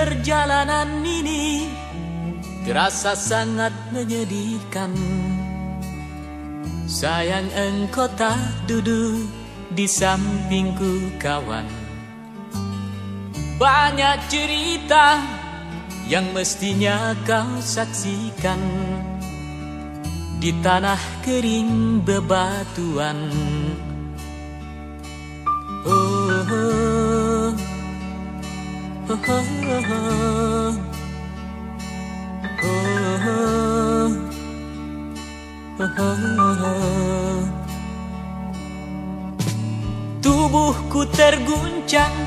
Perjalanan ini terasa sangat menyedihkan. Sayang engkau tak duduk di sampingku kawan. Banyak cerita yang mestinya kau saksikan di tanah kering bebatuan. Oh, oh, oh, oh, oh, oh. Tubuhku terguncang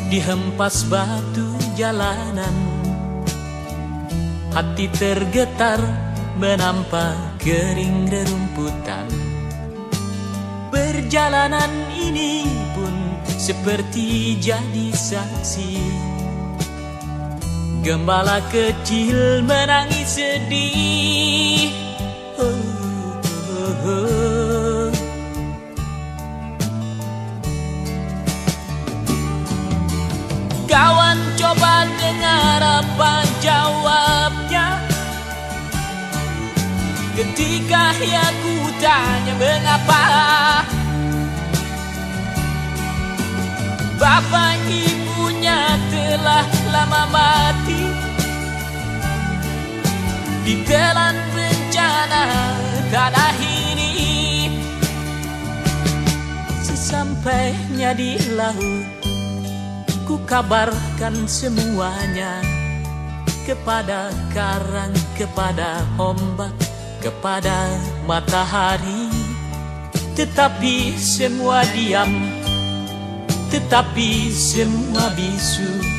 dihempas batu jalanan. Hati tergetar menampak kering rerumputan. Perjalanan ini pun seperti jadi saksi. Gembala kecil menangis sedih. Oh, oh, oh. Kawan coba dengar apa jawabnya ketika aku tanya mengapa. Bapak ibunya telah lama mati ditelan bencana tanah ini. Sesampainya di laut, ku kabarkan semuanya kepada karang, kepada ombak, kepada matahari. Tetapi semua diam, tetapi semua bisu.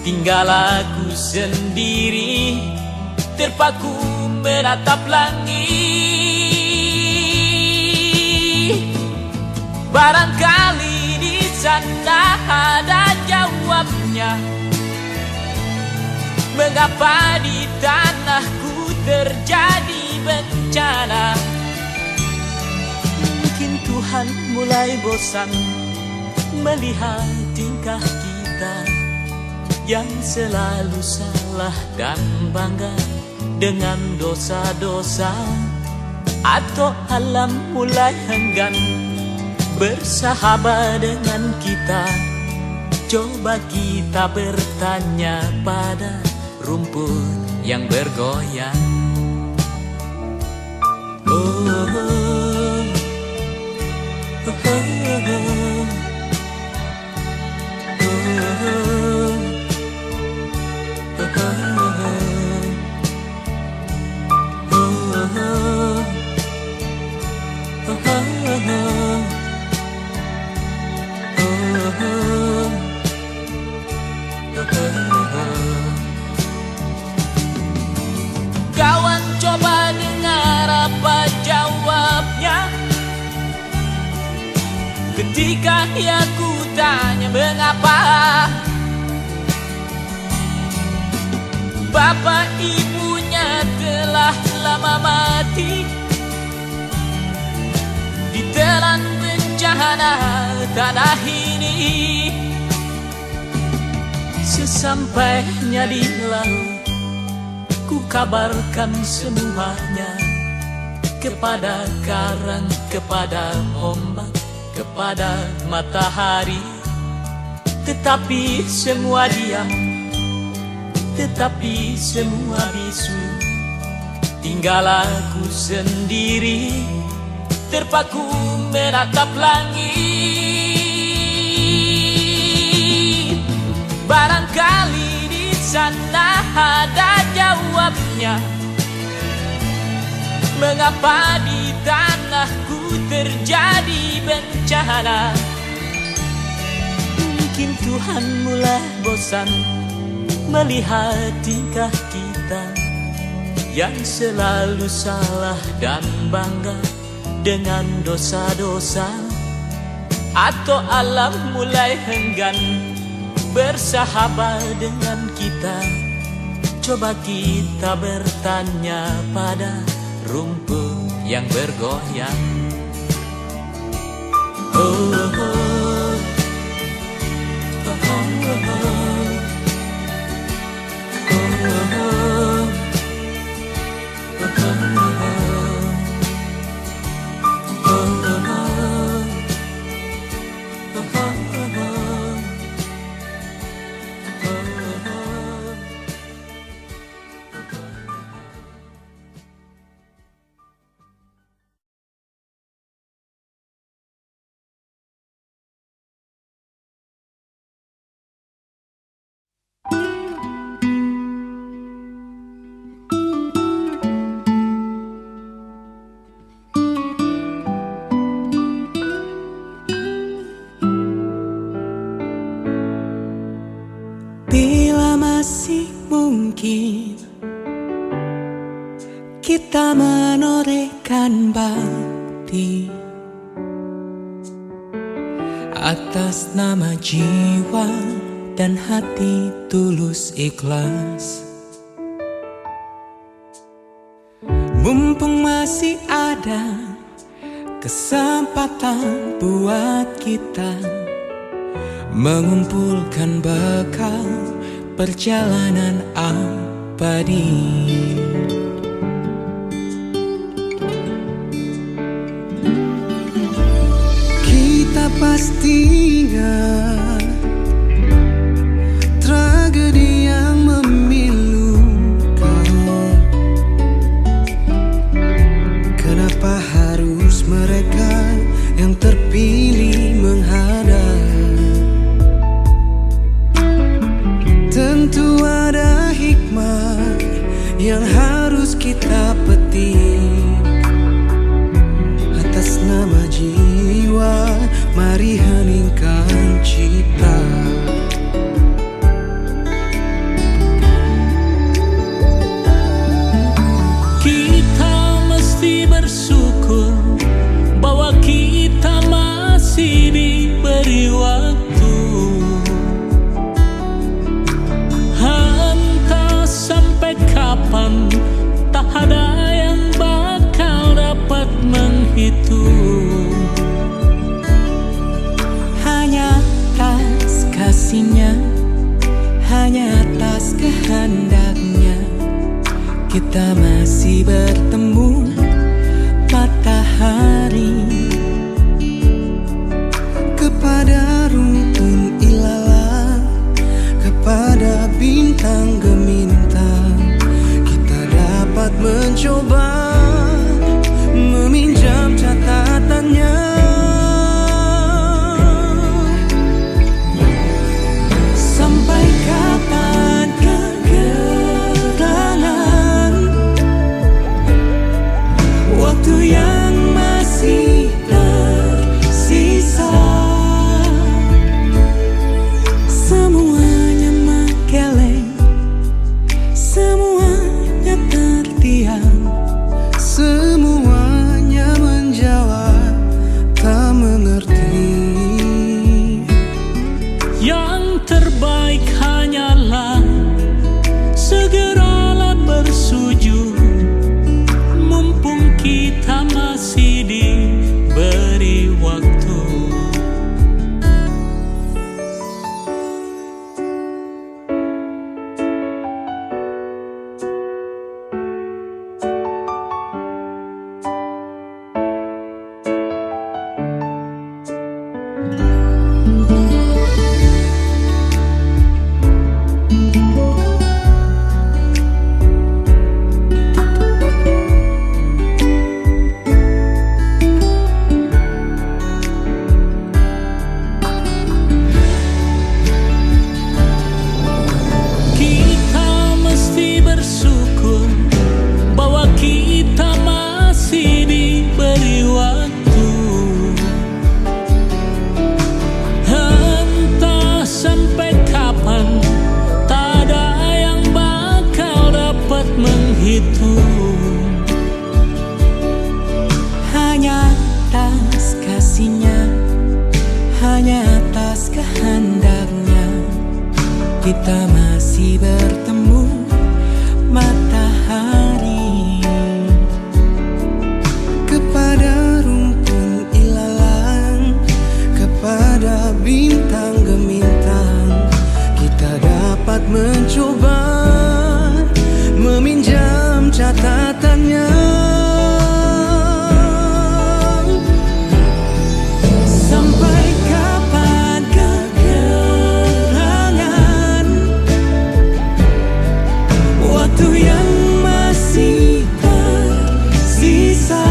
Tinggal aku sendiri terpaku menatap langit. Barangkali di sana ada jawabnya. Mengapa di tanahku terjadi bencana? Mungkin Tuhan mulai bosan melihat tingkah kita yang selalu salah dan bangga dengan dosa-dosa. Atau alam mulai enggan bersahabat dengan kita. Coba kita bertanya pada rumput yang bergoyang. Oh, oh, oh, oh, oh. Kawan coba dengar apa jawabnya ketika aku tanya mengapa. Bapak ibunya telah lama mati ditelan bencana tanah ini. Sesampainya di laut, ku kabarkan semuanya kepada karang, kepada ombak, kepada matahari. Tetapi semua diam, tetapi semua bisu. Tinggal aku sendiri terpaku menatap langit. Barangkali di sana ada jawabnya. Mengapa di tanahku terjadi bencana? Mungkin Tuhan mulai bosan melihat tingkah kita yang selalu salah dan bangga dengan dosa-dosa. Atau alam mulai enggan bersahabat dengan kita. Coba kita bertanya pada rumput yang bergoyang. Oh, oh, oh, oh, oh, oh. Bila masih mungkin kita menorehkan bakti atas nama jiwa dan hati tulus ikhlas. Mumpung masih ada kesempatan buat kita mengumpulkan bekal perjalanan abadi. Kita pasti ingat tragedi yang memilukan. Kenapa harus mereka yang terpilih menghadap? Tentu ada hikmah yang harus kita petik. Atas nama jiwa, mari heningkan cipta. Kita mesti bersyukur bahwa kita masih diberi waktu. Entah sampai kapan, tak ada yang bakal dapat menghitung. Hanya atas kasihnya, hanya atas kehendaknya, kita masih bertemu matahari. Kepada rumpun ilalang, kepada bintang gemintang, kita dapat mencoba meminjam catatannya. Sampai kapan kegerangan waktu yang masih tersisa, semuanya menggeleng, semuanya terdiam, semuanya menjawab tak mengerti. Yang terbaik hanyalah segeralah bersujud, mumpung kita masih diberi waktu. Kita masih diberi waktu. Entah sampai kapan, tak ada yang bakal dapat menghitung. Hanya atas kasihnya, hanya atas kehendaknya, kita masih bertemu matahari. Kepada rumpun ilalang, kepada bintang gemintang, kita dapat mencoba meminjam catatannya. Sampai kapan kegerangan waktu yang masih tersisa,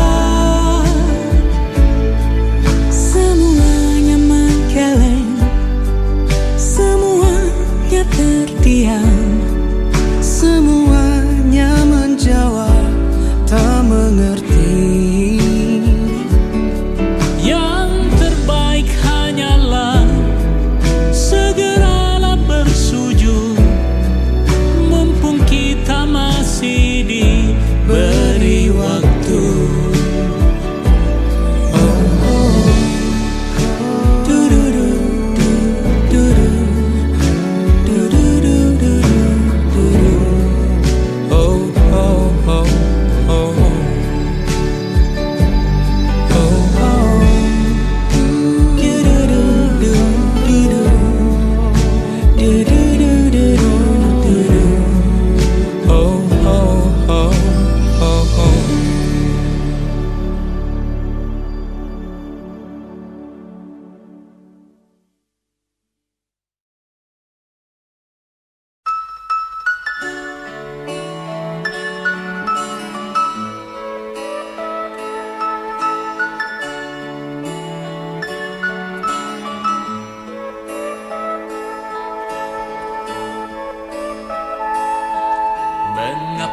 semuanya menggeleng, semuanya terdiam, semuanya menjawab tak mengerti. Yang terbaik hanyalah segeralah bersujud,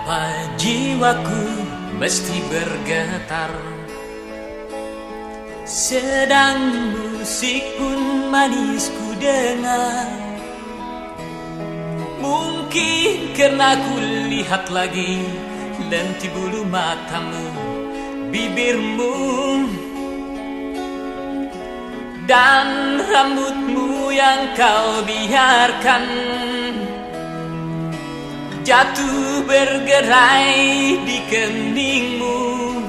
Mengapa jiwaku mesti bergetar, sedang musik pun manis ku dengar. Mungkin karena ku lihat lagi lentik bulu matamu, bibirmu, dan rambutmu yang kau biarkan jatuh bergerai di keningmu,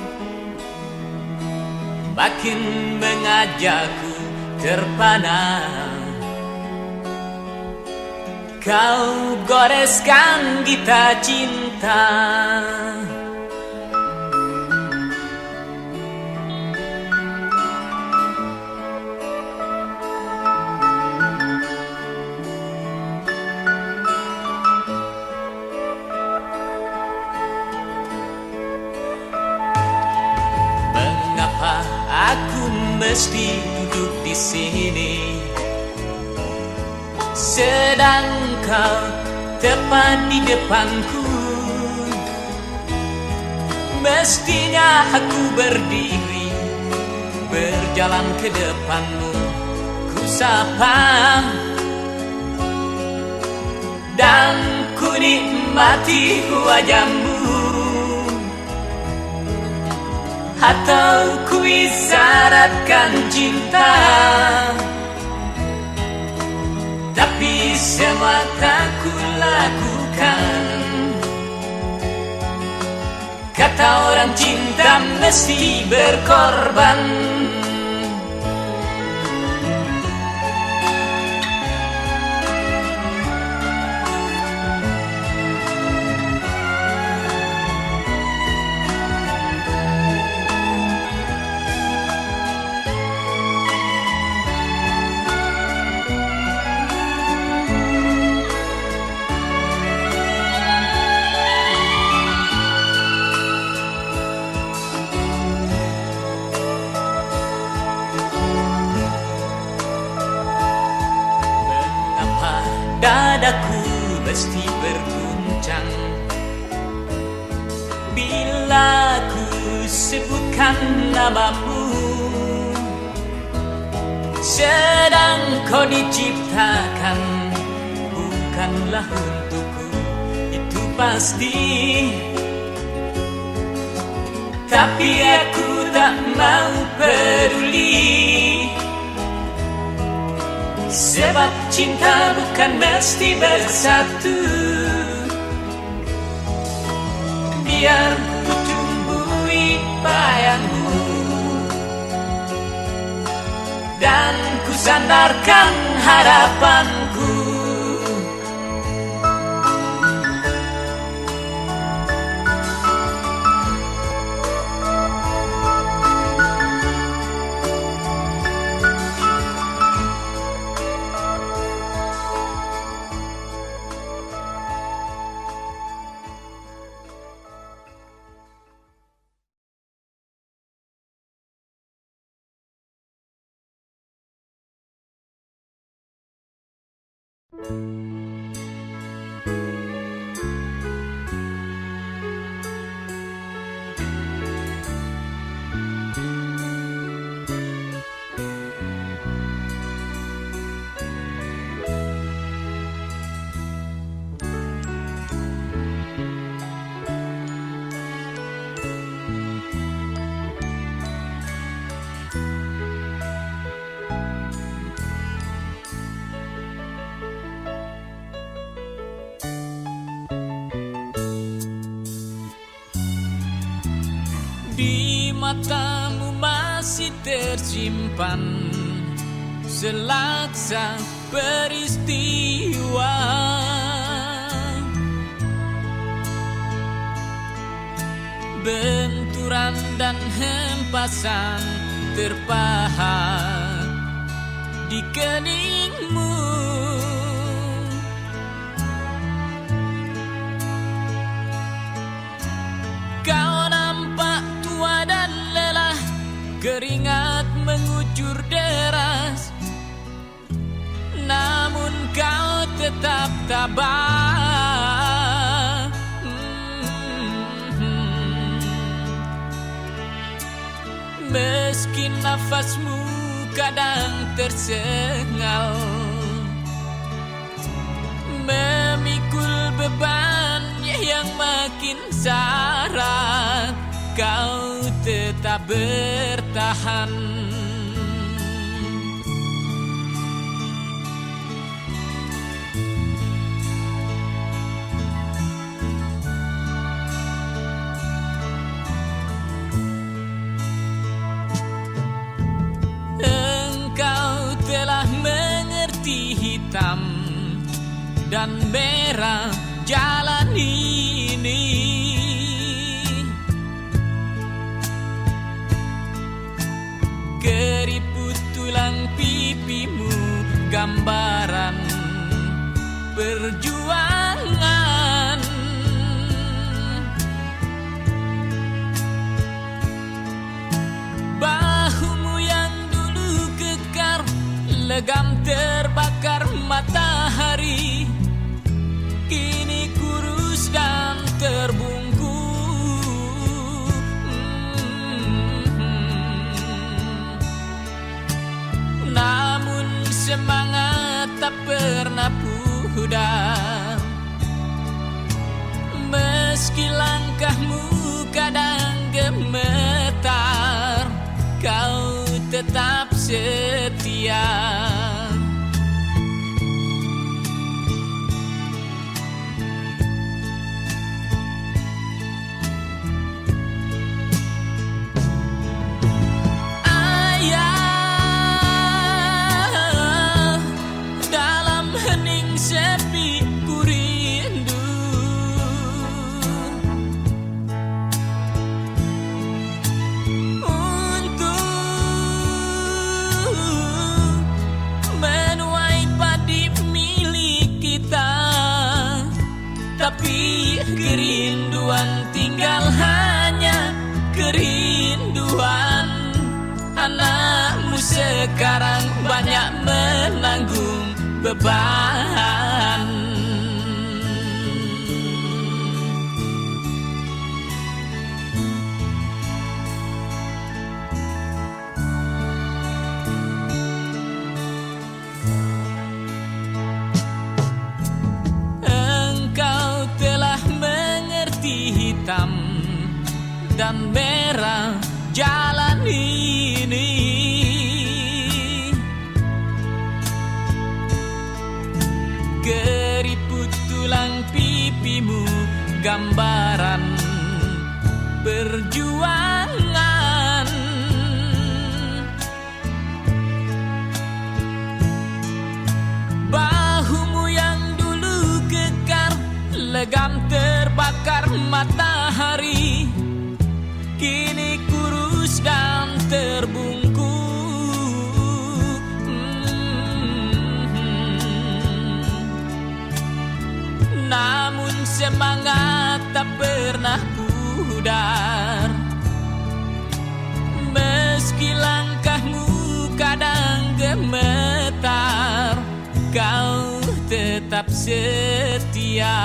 makin mengajakku terpana. Kau goreskan gita cinta, mengapa aku mesti duduk di sini, sedang kau tepat di depanku. Mestinya aku berdiri, berjalan ke depanmu, ku sapa dan ku nikmati wajahmu. Atau ku isyaratkan cinta, tapi semua tak ku lakukan. Kata orang cinta mesti berkorban. Dadaku mesti berguncang bila ku sebutkan namamu, sedang kau diciptakan bukanlah untukku, itu pasti. Tapi aku tak mau peduli, sebab cinta bukan mesti bersatu. Biar ku tumbuhi bayangmu dan ku sandarkan harapanku. Di matamu masih tersimpan selaksa peristiwa, benturan dan hempasan terpahat di keningmu. Kau nampak tua dan lelah, keringat mengucur deras, namun kau tetap tabah. nafasmu kadang tersengal, memikul beban yang makin syarat, kau tetap bertahan. Engkau telah mengerti hitam dan merah jalan ini, keriput tulang pipimu gambaran perjuangan. Bahumu yang dulu kekar, legam terbakar matahari, kini kurus dan terbungkus. Namun semangat tak pernah pudar, meski langkahmu kadang gemetar, kau tetap setia. Tapi kerinduan tinggal hanya kerinduan. Anakmu sekarang banyak menanggung beban. Hitam dan merah jalan ini, keriput tulang pipimu gambaran perjuangan. Bahumu yang dulu kekar, legam terbakar matahari, kini kurus dan terbungkus. Namun semangat tak pernah pudar, meski langkahmu kadang gemetar, kau tetap setia.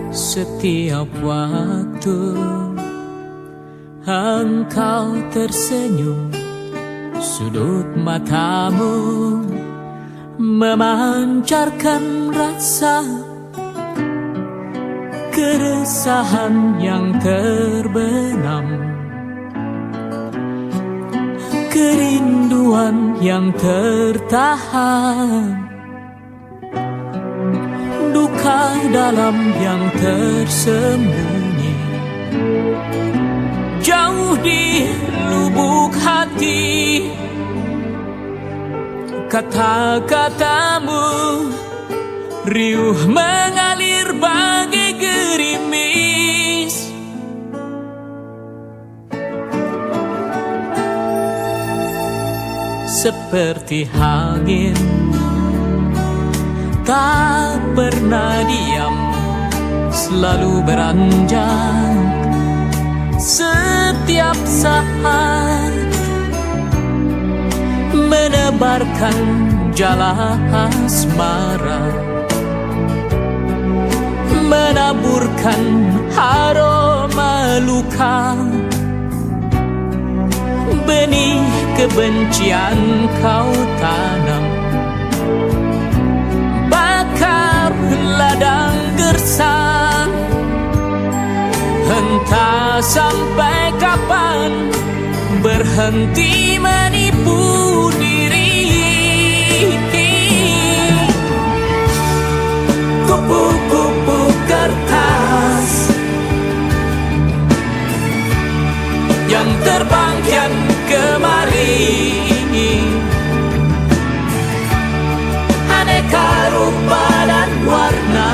Setiap waktu engkau tersenyum, sudut matamu memancarkan rasa keresahan yang terbenam, kerinduan yang tertahan, duka dalam yang tersembunyi, jauh di lubuk hati. Kata-katamu riuh mengalir bagai gerimis, seperti angin tak pernah diam, selalu beranjak setiap saat, menebarkan jala asmara, menaburkan aroma luka. Benih kebencian kau tanam, bakar ladang gersang. Entah sampai kapan berhenti menipu diri. Kupu-kupu kertas yang terbang kian kemari, aneka rupa dan warna,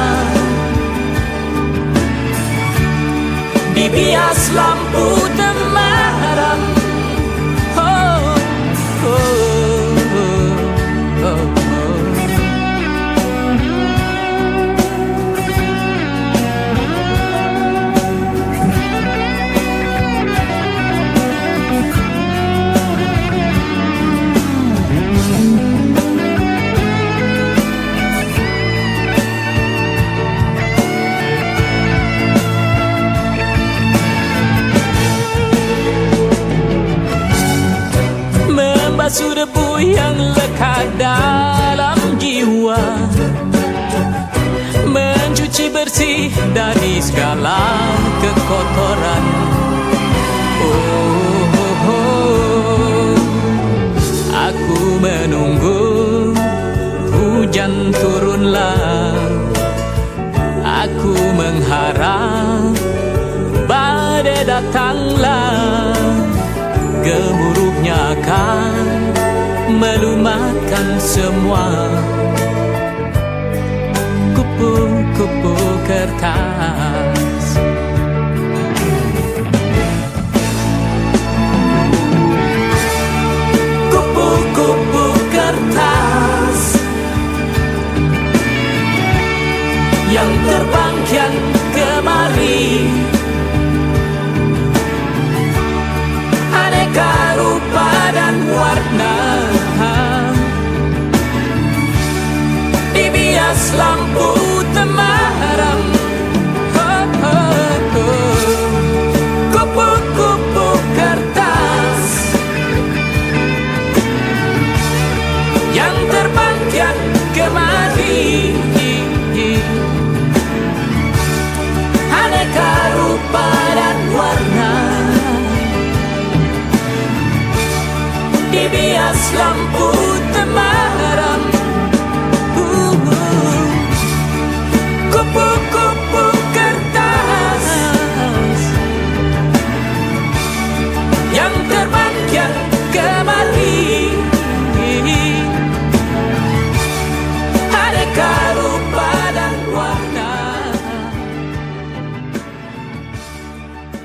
dibias lampu temaram. Membasuh debu yang lekat dalam jiwa, mencuci bersih dari segala kekotoran. Aku menunggu hujan turunlah, aku mengharap badai datanglah. Gemuruhnya akan melumatkan semua. Kupu-kupu kertas, kupu-kupu kertas yang terbang kian kemari, aneka rupa dan warna, dibias lampu temaram. Kupu-kupu kertas yang terbang kian kemari, aneka rupa dan warna, dibias lampu temaram. Kupu-kupu kertas yang terbang kian kemari, aneka rupa dan warna,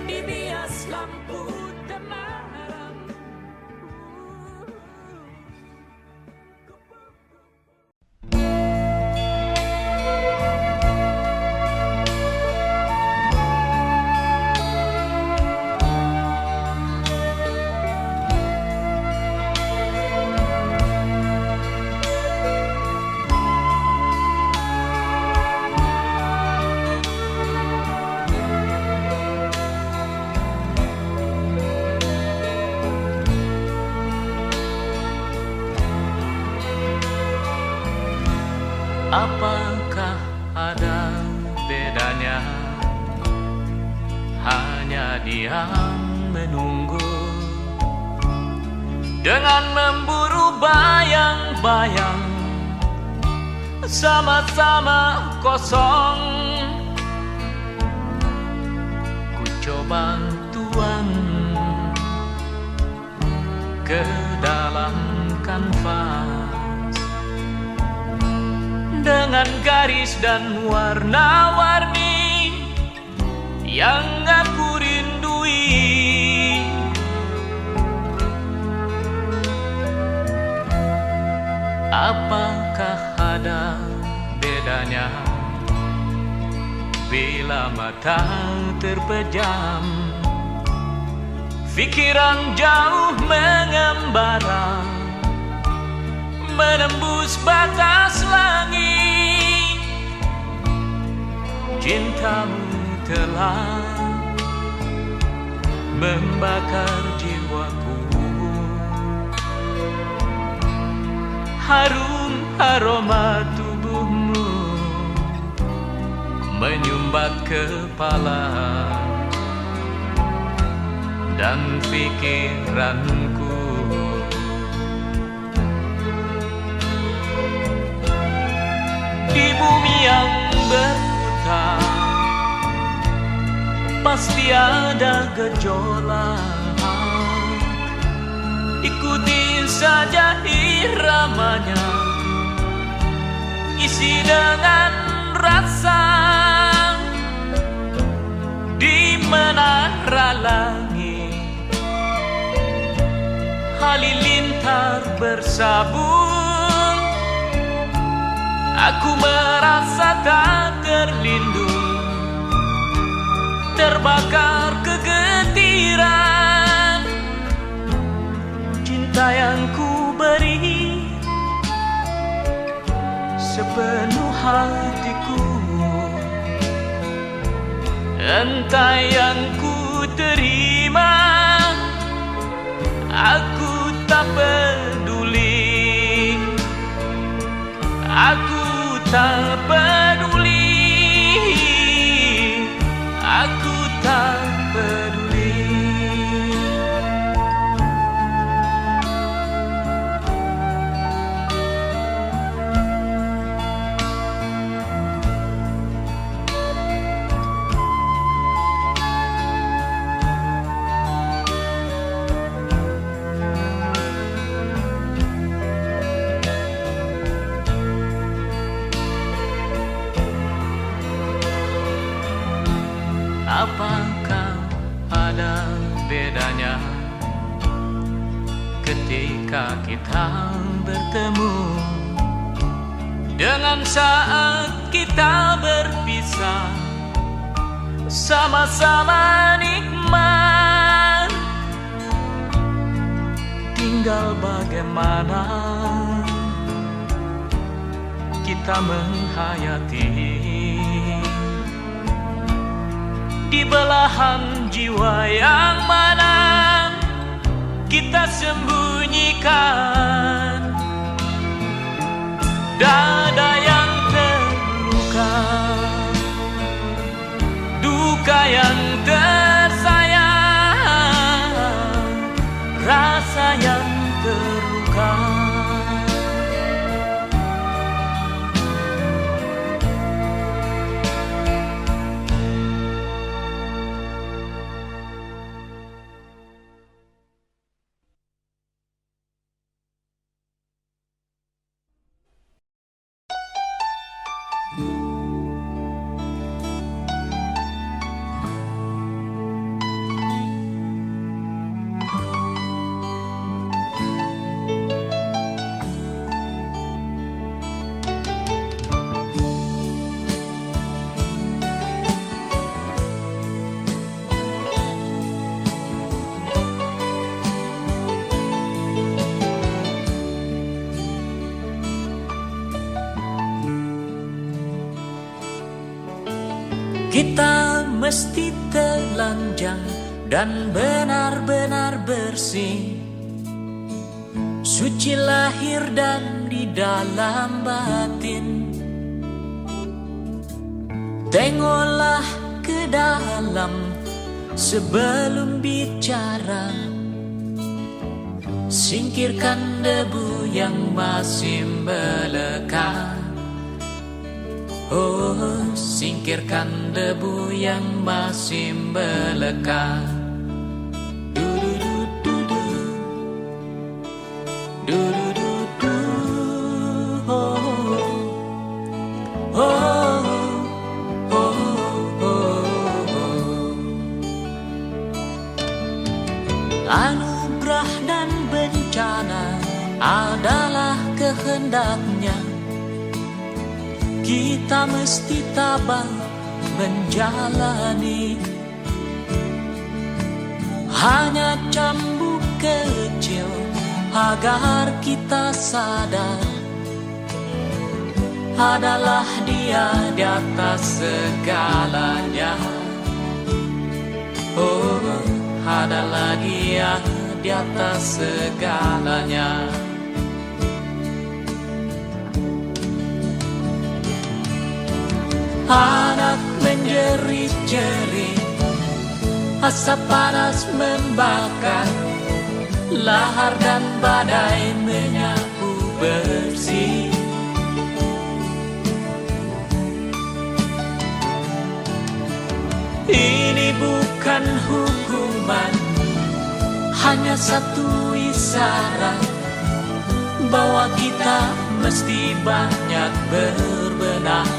dibias lampu temaram. Apakah ada bedanya? Hanya diam menunggu, dengan memburu bayang-bayang, sama-sama kosong. Ku coba tuang ke dalam kanvas, dengan garis dan warna-warni yang aku rindui. Apakah ada bedanya bila mata terpejam, pikiran jauh mengembara, menembus batas langit. Cintamu telah membakar jiwaku. Harum aroma tubuhmu menyumbat kepala dan pikiranku. Di bumi yang berputar pasti ada gejolak. Ikuti saja iramanya, isi dengan rasa. Di menara langit halilintar bersabung, aku merasa tak terlindung, terbakar kegetiran. Cinta yang ku beri sepenuh hatiku, entah yang ku terima, aku tak peduli. Aku tak peduli. Aku tak peduli. Apakah ada bedanya ketika kita bertemu dengan saat kita berpisah? Sama-sama nikmat, tinggal bagaimana kita menghayati di belahan jiwa yang mana kita sembunyikan. Dada yang terluka, duka yang tersayang, rasa yang terluka. Kita mesti telanjang dan benar-benar bersih, suci lahir dan di dalam batin. Tengoklah ke dalam sebelum bicara, singkirkan debu yang masih melekat. Oh, singkirkan debu yang masih melekat. Du-du-du-du-du, du-du-du-du, oh. Anugerah dan bencana adalah kehendaknya. Kita mesti tabah menjalani. Hanya cambuk kecil agar kita sadar, adalah Dia di atas segalanya. Oh, adalah Dia di atas segalanya. Anak menjerit-jerit, asap panas membakar, lahar dan badai menyapu bersih. Ini bukan hukuman, hanya satu isyarat bahwa kita mesti banyak berbenah.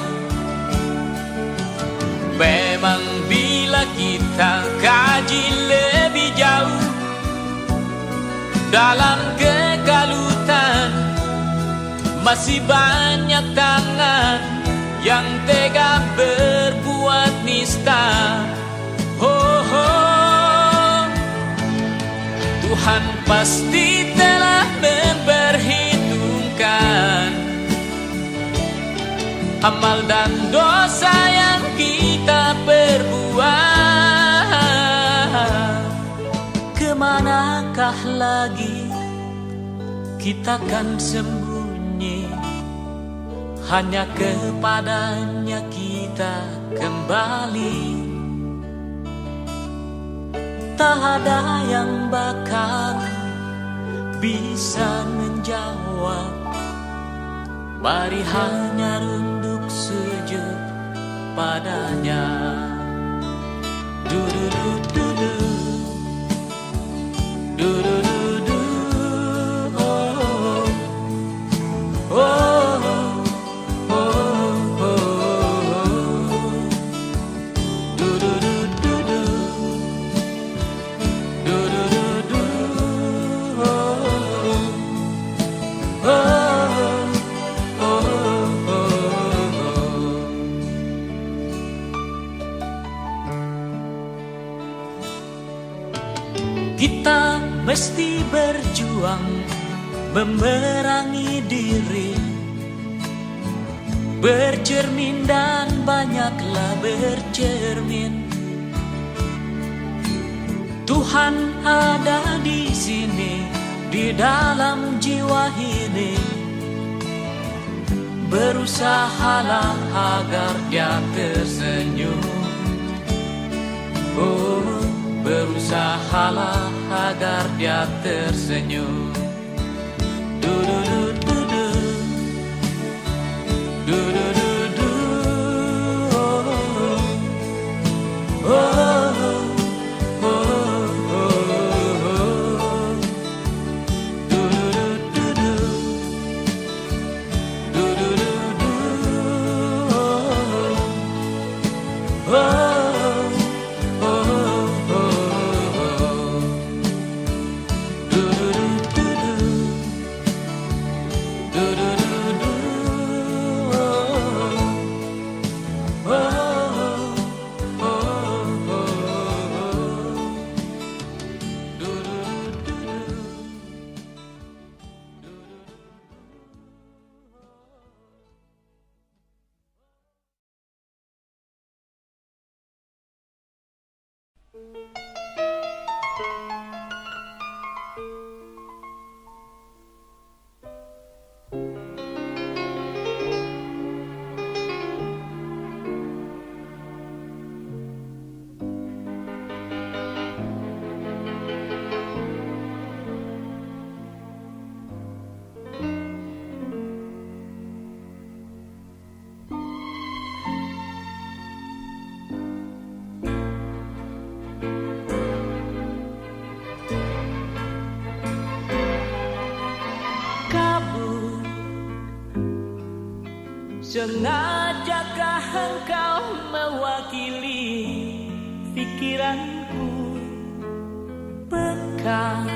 Memang bila kita kaji lebih jauh dalam kegalutan, masih banyak tangan yang tega berbuat nista. Oh, oh. Tuhan pasti telah memperhitungkan amal dan dosa yang kita perbuat. Kemanakah lagi kita kan sembunyi? Hanya kepadanya kita kembali. Tak ada yang bakal bisa menjawab. Mari hanya runduk sujud padanya. Du-du-du-du-du, du-du-du-du, oh, oh, oh. Kita mesti berjuang memerangi diri, bercermin dan banyaklah bercermin. Tuhan ada di sini, di dalam jiwa ini. Berusahalah agar Dia tersenyum. Oh, berusahalah agar Dia tersenyum. Du-du-du-du-du, du-du-du-du, oh, oh, oh, oh. Du-du-du-du-du, du-du-du-du, oh, oh. Sengajakah engkau mewakili pikiranku? mendekat.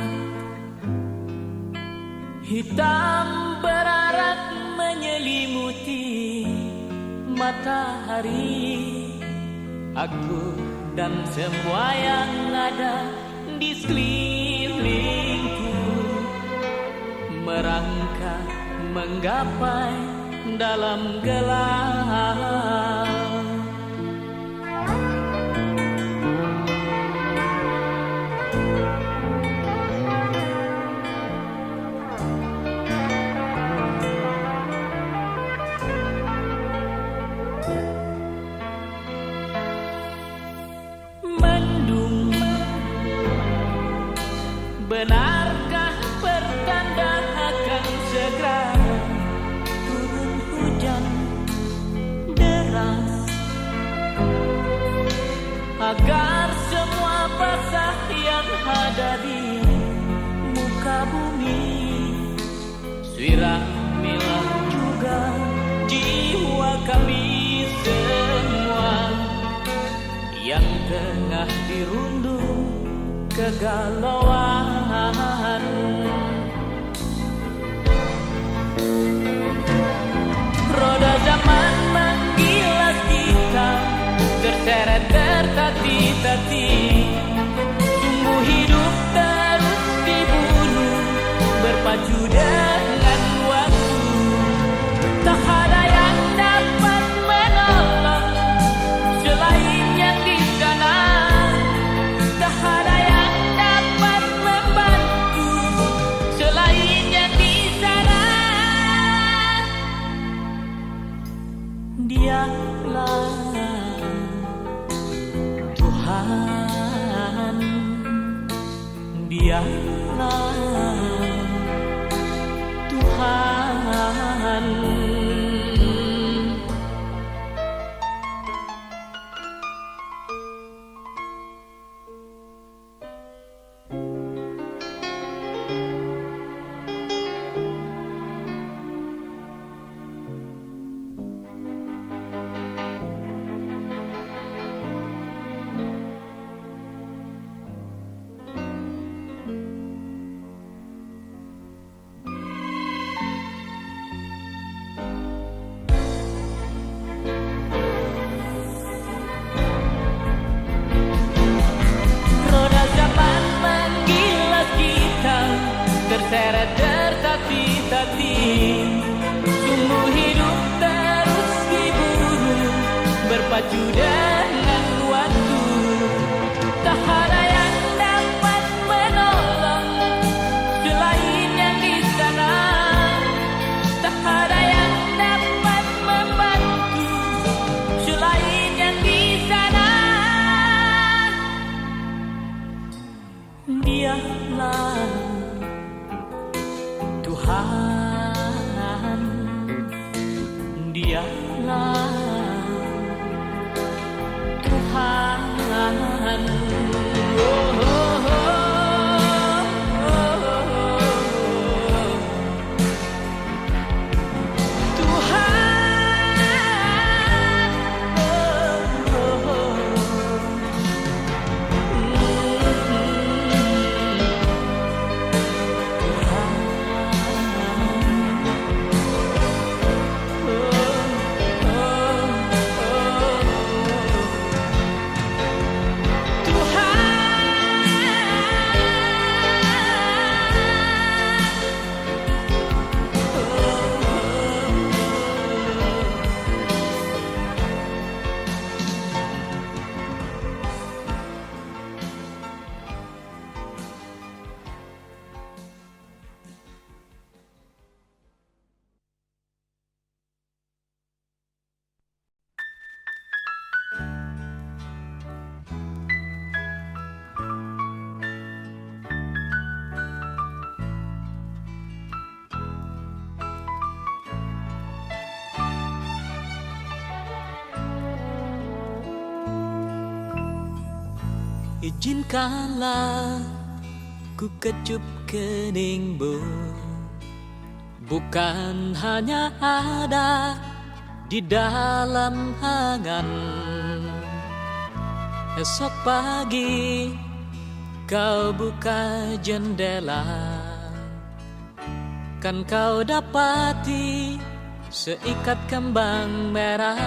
Hitam berarak menyelimuti matahari. Aku dan semua yang ada di sekelilingku merangkak menggapai dalam gelap. Mendung, benarkah pertanda akan segera turun hujan deras, agar semua basah yang ada di muka bumi siramilah juga jiwa kami semua yang tengah dirundung kegalauan. Roda zaman menggilas kita, terseret tertati-tati. Sungguh hidup terus diburu, berpacu dengan waktu. Tak ada yang dapat menolong selain yang di sana. Tak ada yang dapat membantu selain yang di sana. Dialah Tuhan, dialah Tuhan. Terseret tertati-tati, sungguh hidup terus diburu, berpacu dengan waktu. Tak ada yang dapat menolong selain yang di sana. Tak ada yang dapat membantu selain yang di sana. Dialah Tuhan, dialah Tuhan. Oh, oh, oh, oh. Tuhan, oh, oh, oh. Izinkanlah ku kecup keningmu, bukan hanya ada di dalam angan. Esok pagi Kau buka jendela, kan kau dapati seikat kembang merah.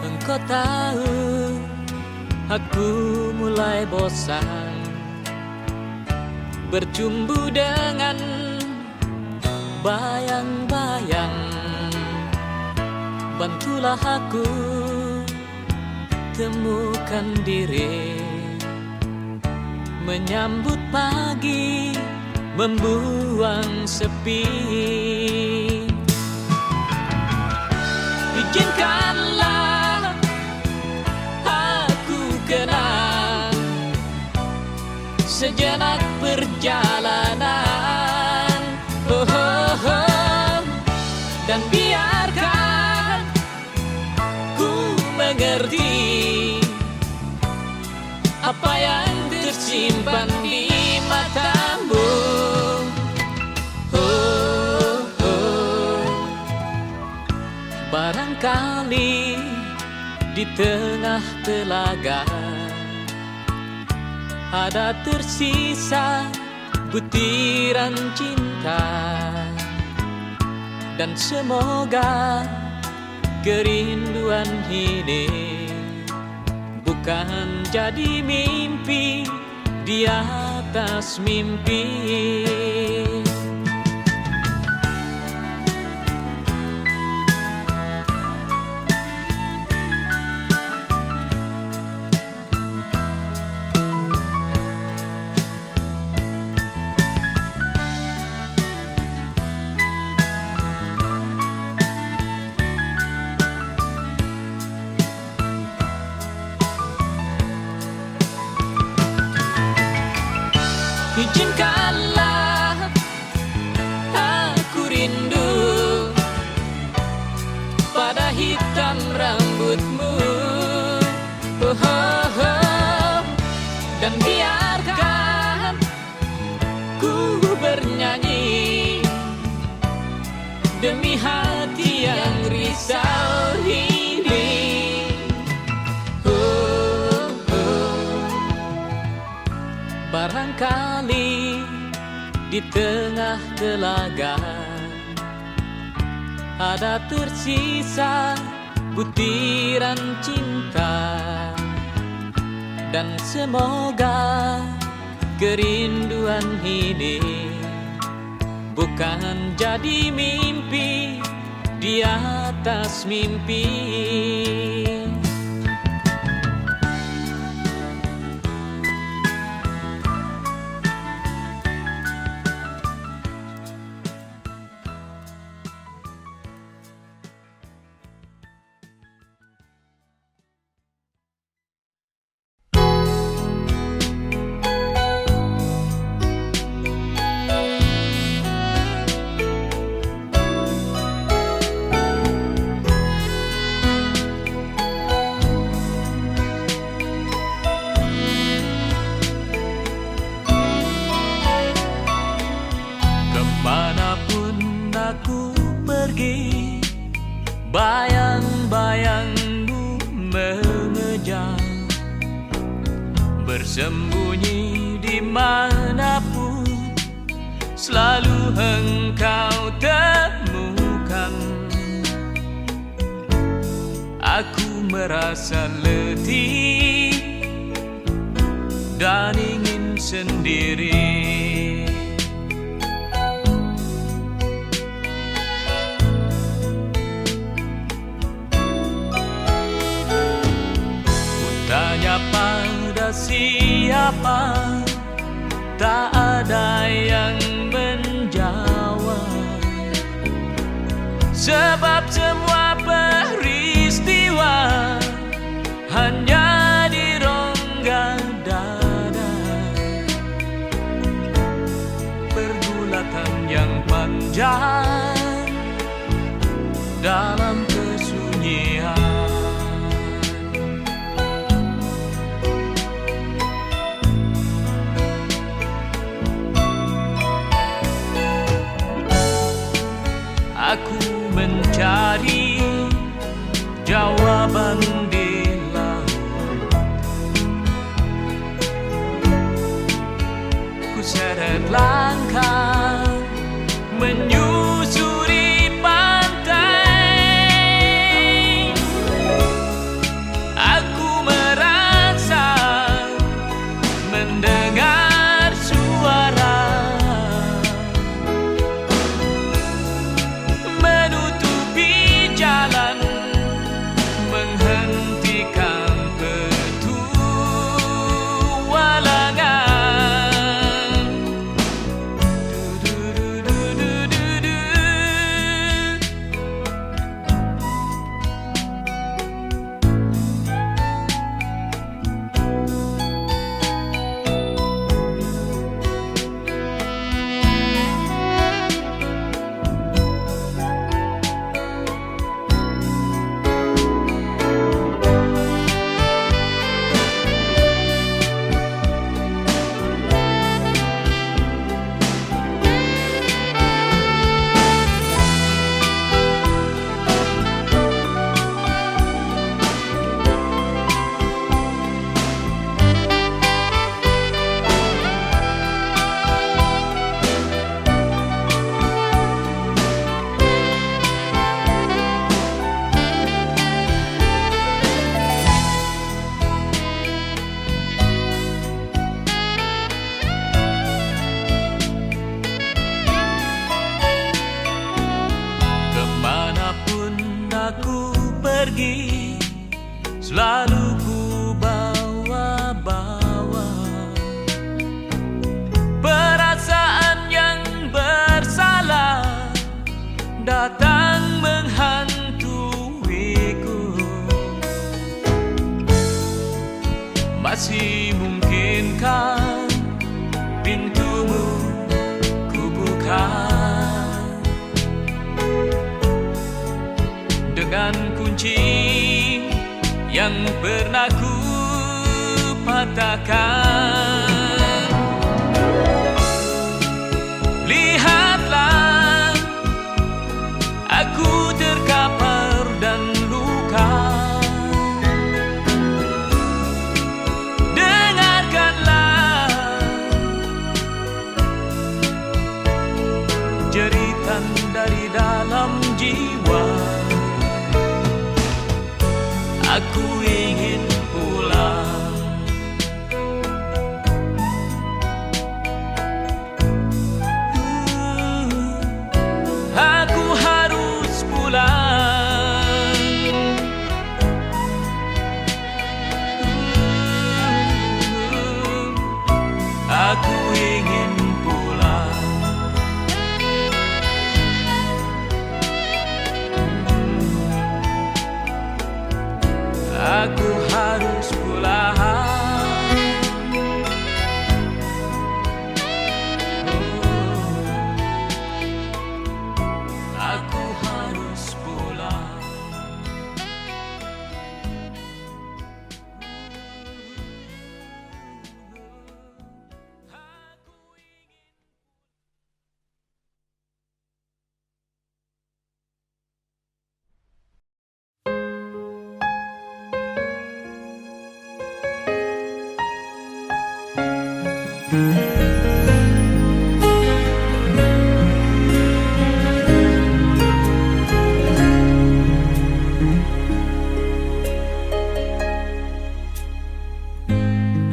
Engkau tahu aku mulai bosan bercumbu dengan bayang-bayang. Bantulah aku temukan diri, menyambut pagi, membuang sepi. Izinkanlah aku kenang sejenak perjalanan, oh, oh, oh. Dan biarkan ku mengerti apa yang tersimpan di matamu. Oh, oh. Barangkali di tengah telaga ada tersisa butiran cinta, dan semoga kerinduan ini bukan jadi mimpi di atas mimpi. Izinkanlah aku rindu pada hitam rambutmu, oh, oh, oh. Dan biarkan ku bernyanyi demi hati yang risau ini. Barangkali di tengah telaga ada tersisa butiran cinta, dan semoga kerinduan ini bukan jadi mimpi di atas mimpi. Kemanapun aku pergi, bayang-bayangmu mengejar. Bersembunyi dimanapun, selalu engkau temukan. Aku merasa letih dan ingin sendiri. Tanya pada siapa, tak ada yang menjawab. Sebab semua peristiwa hanya di rongga dada. Pergulatan yang panjang dalam kesunyian. Aku mencari jawaban di laut, masih mungkinkah pintumu kubuka dengan kunci yang pernah ku patahkan. Lihatlah, aku terkapar dan luka. Dengarkanlah jeritan dari dalam jiwa. Aku ingin pulang. Aku harus pulang. Aku ingin pulang. Aku harus pulang. Aku harus pulang.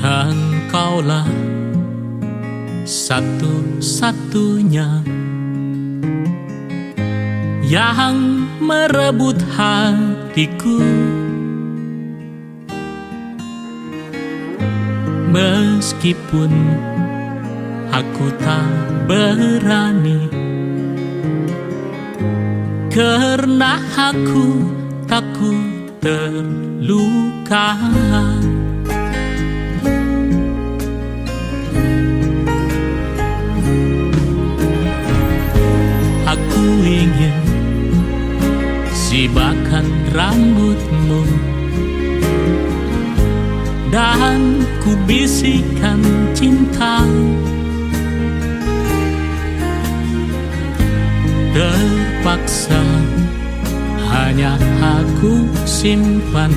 Engkaulah satu-satunya yang merebut hatiku, meskipun aku tak berani, karena aku takut terluka. Aku ingin sibakan rambutmu dan ku bisikan cinta. Terpaksa hanya aku simpan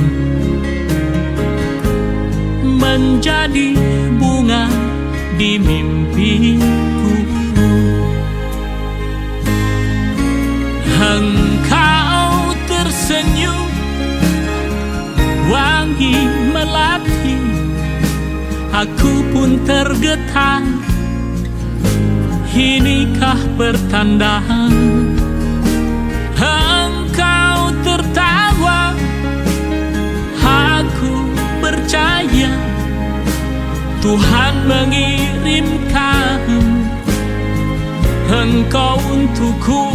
menjadi bunga di mimpiku. Engkau tersenyum, wangi melati, aku pun tergetar. Inikah pertanda? Engkau tertawa, aku percaya Tuhan mengirimkan engkau untukku.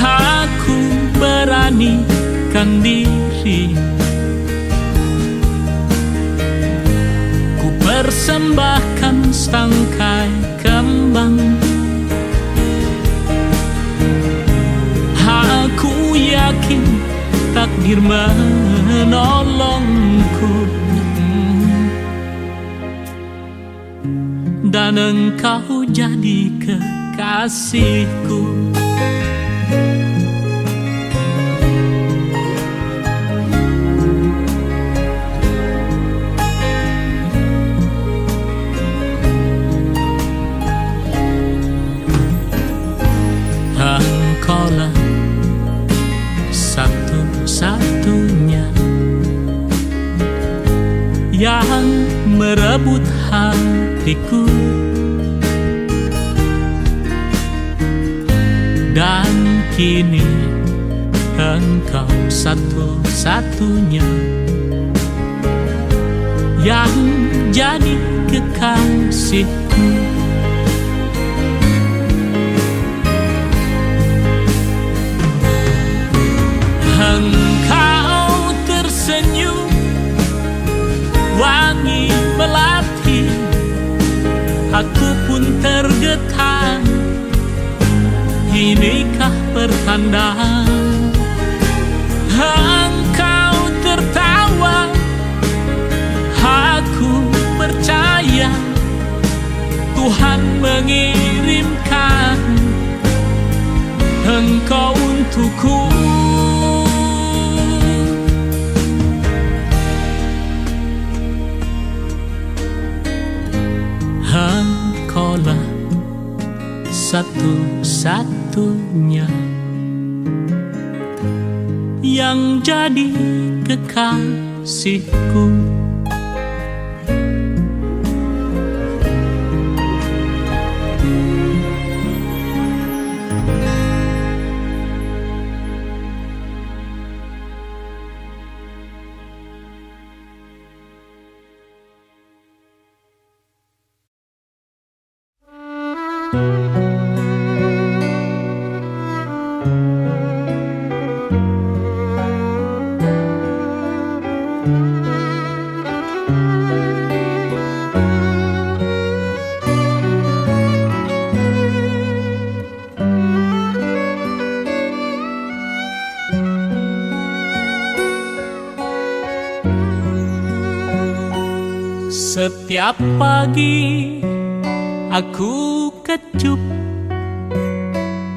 Aku beranikan diri, ku persembahkan setangkai kembang. Aku yakin takdir menolongku, dan engkau jadi kekasihku. Engkaulah satu-satunya yang merebut hatiku, dan kini engkau satu-satunya yang jadi kekasihku. Engkau bertanda. Engkau tertawa, aku percaya Tuhan mengirimkan Engkau untukku. Engkaulah satu-satunya yang jadi kekasihku. Setiap pagi aku kecup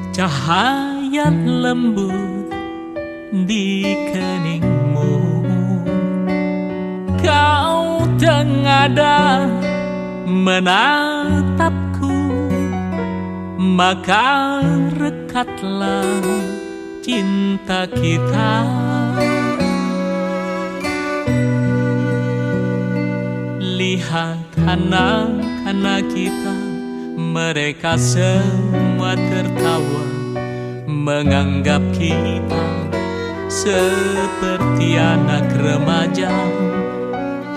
cahaya lembut di keningmu. Kau tengada menatapku, maka rekatlah cinta kita. Lihat anak-anak kita, mereka semua tertawa, menganggap kita seperti anak remaja.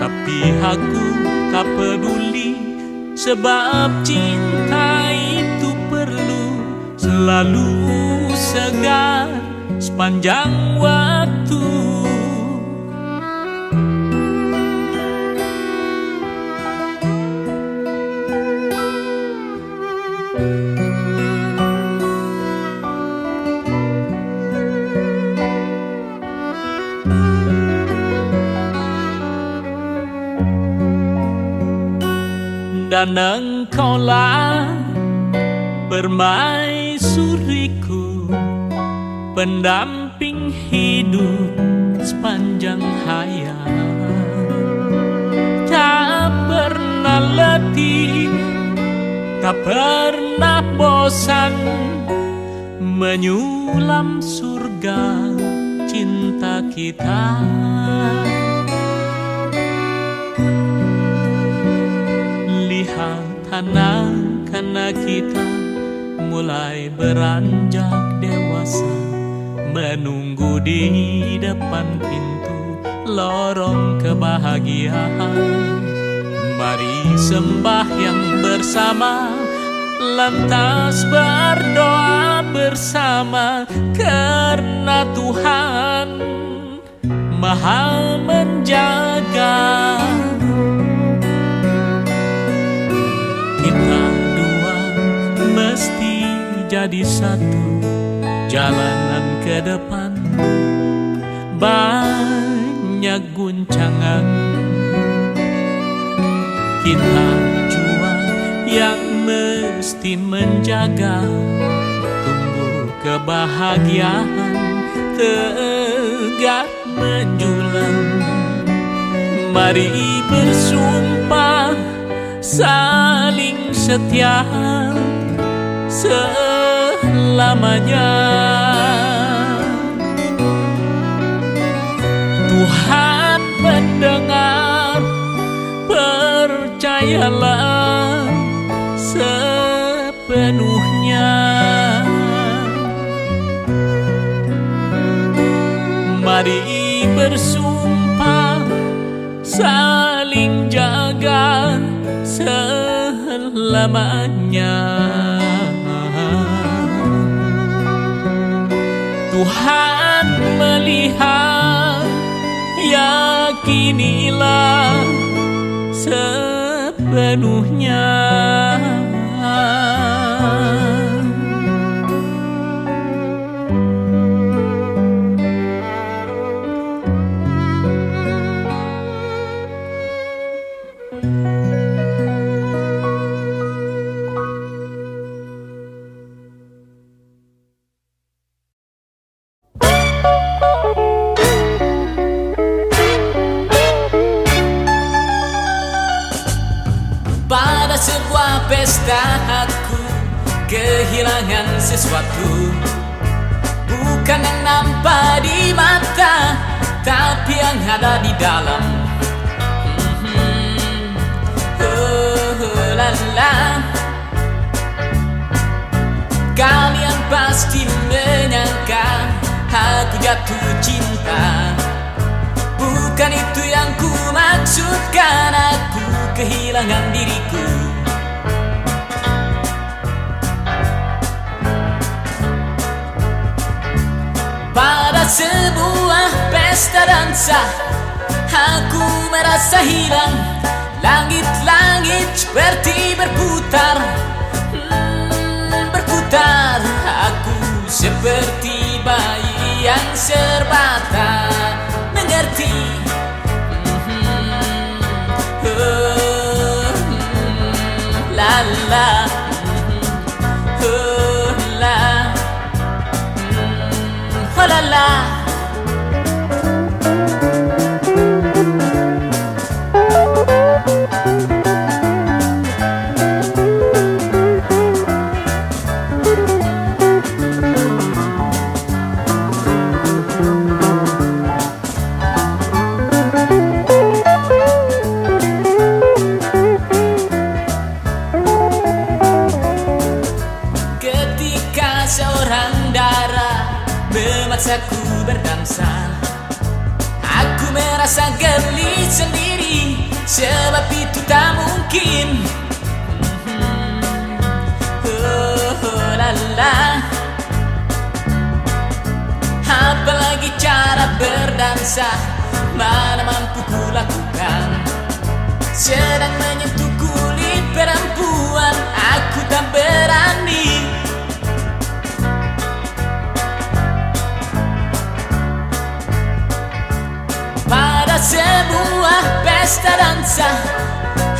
Tapi aku tak peduli, sebab cinta itu perlu selalu segar sepanjang waktu. Dan engkaulah permaisuriku, pendamping hidup sepanjang hayat. Tak pernah letih, tak pernah bosan, menyulam surga cinta kita. Lihat anak-anak kita mulai beranjak dewasa, menunggu di depan pintu lorong kebahagiaan. Mari sembahyang bersama, lantas berdoa bersama, karena Tuhan Maha menjaga. Kita dua mesti jadi satu, jalanan ke depan banyak guncangan. Kita jua yang mesti menjaga, tunggu kebahagiaan tegak menjulang. Mari bersumpah saling setia selamanya. Tuhan mendengar, percayalah sepenuhnya. Mari bersumpah saling jaga selamanya. Tuhan melihat, yakinilah sepenuhnya. sesuatu, bukan yang nampak di mata, tapi yang ada di dalam. La la. Kalian pasti menyangka aku jatuh cinta, bukan itu yang ku maksudkan. Aku kehilangan diriku. Pada sebuah pesta dansa, aku merasa hilang. Langit-langit seperti berputar, berputar. Aku seperti bayi yang serba tak mengerti. La la, la, la la. Memaksaku berdansa, aku merasa geli sendiri, sebab itu tak mungkin. La la. Apalagi cara berdansa, mana mampu ku lakukan. Sedang menyentuh kulit perempuan, aku tak berani. Pada sebuah pesta dansa,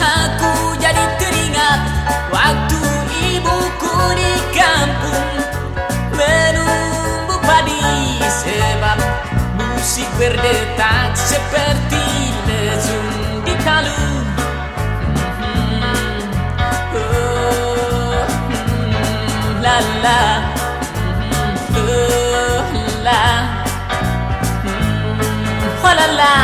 aku jadi teringat waktu ibuku di kampung menumbuk padi, sebab musik berdetak seperti lesung di kalu. La la, la. La la.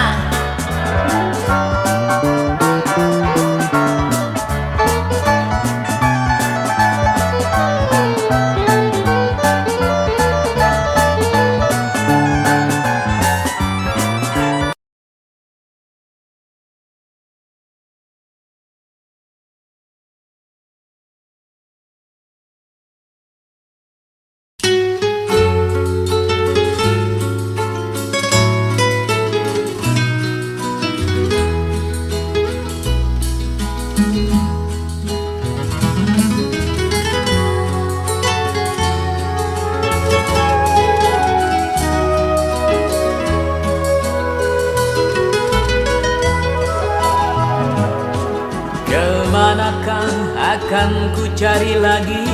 Kemanakah akan ku cari lagi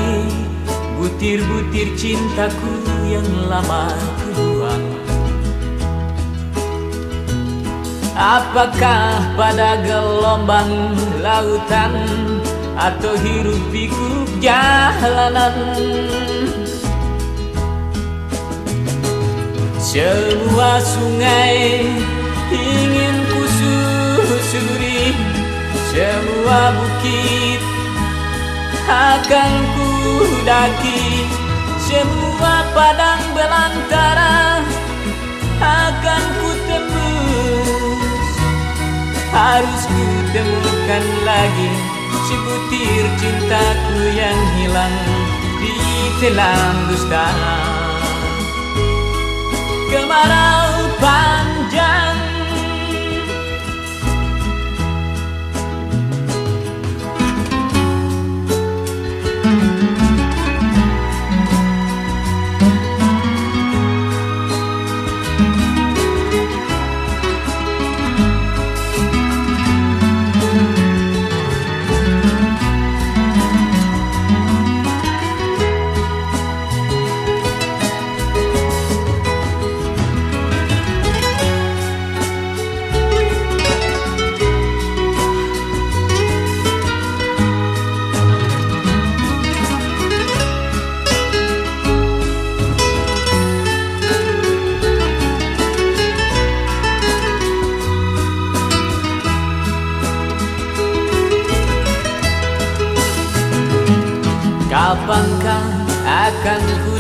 butir-butir cintaku yang lama ku buang? Apakah pada gelombang lautan atau hiruk pikuk jalanan? Semua sungai ingin ku susuri, semua bukit akan ku daki, semua padang belantara akan ku tembus. Harus ku temukan lagi sebutir cintaku yang hilang di telan dusta. Kemarau panjang,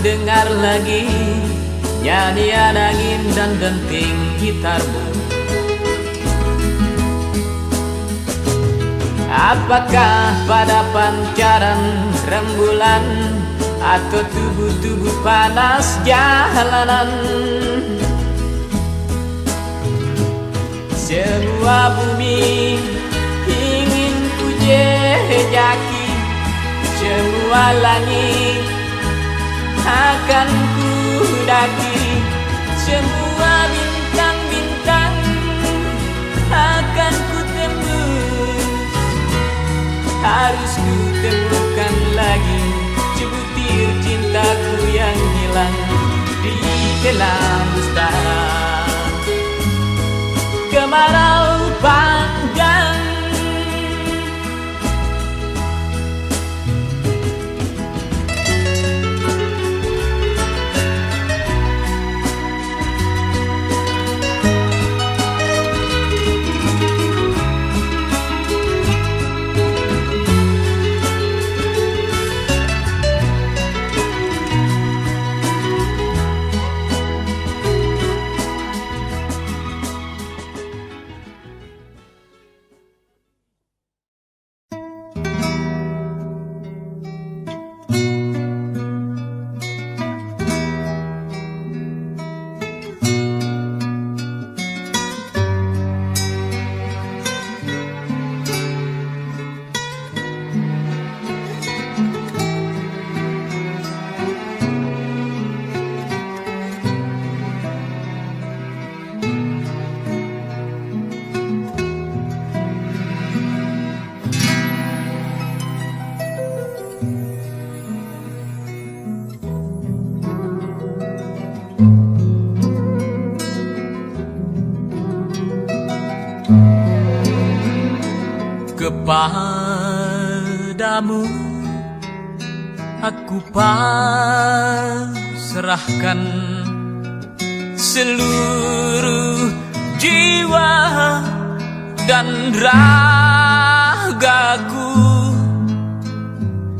dengar lagi nyanyian angin dan denting gitarmu. Apakah pada pancaran rembulan atau tubuh-tubuh panas jalanan? Semua bumi ingin ku jejaki, semua langit akan ku daki, semua bintang-bintang akan ku tembus. Harus ku temukan lagi sebutir cintaku yang hilang di dalam dusta kemarau panjang. Kepadamu aku pasrahkan seluruh jiwa dan ragaku,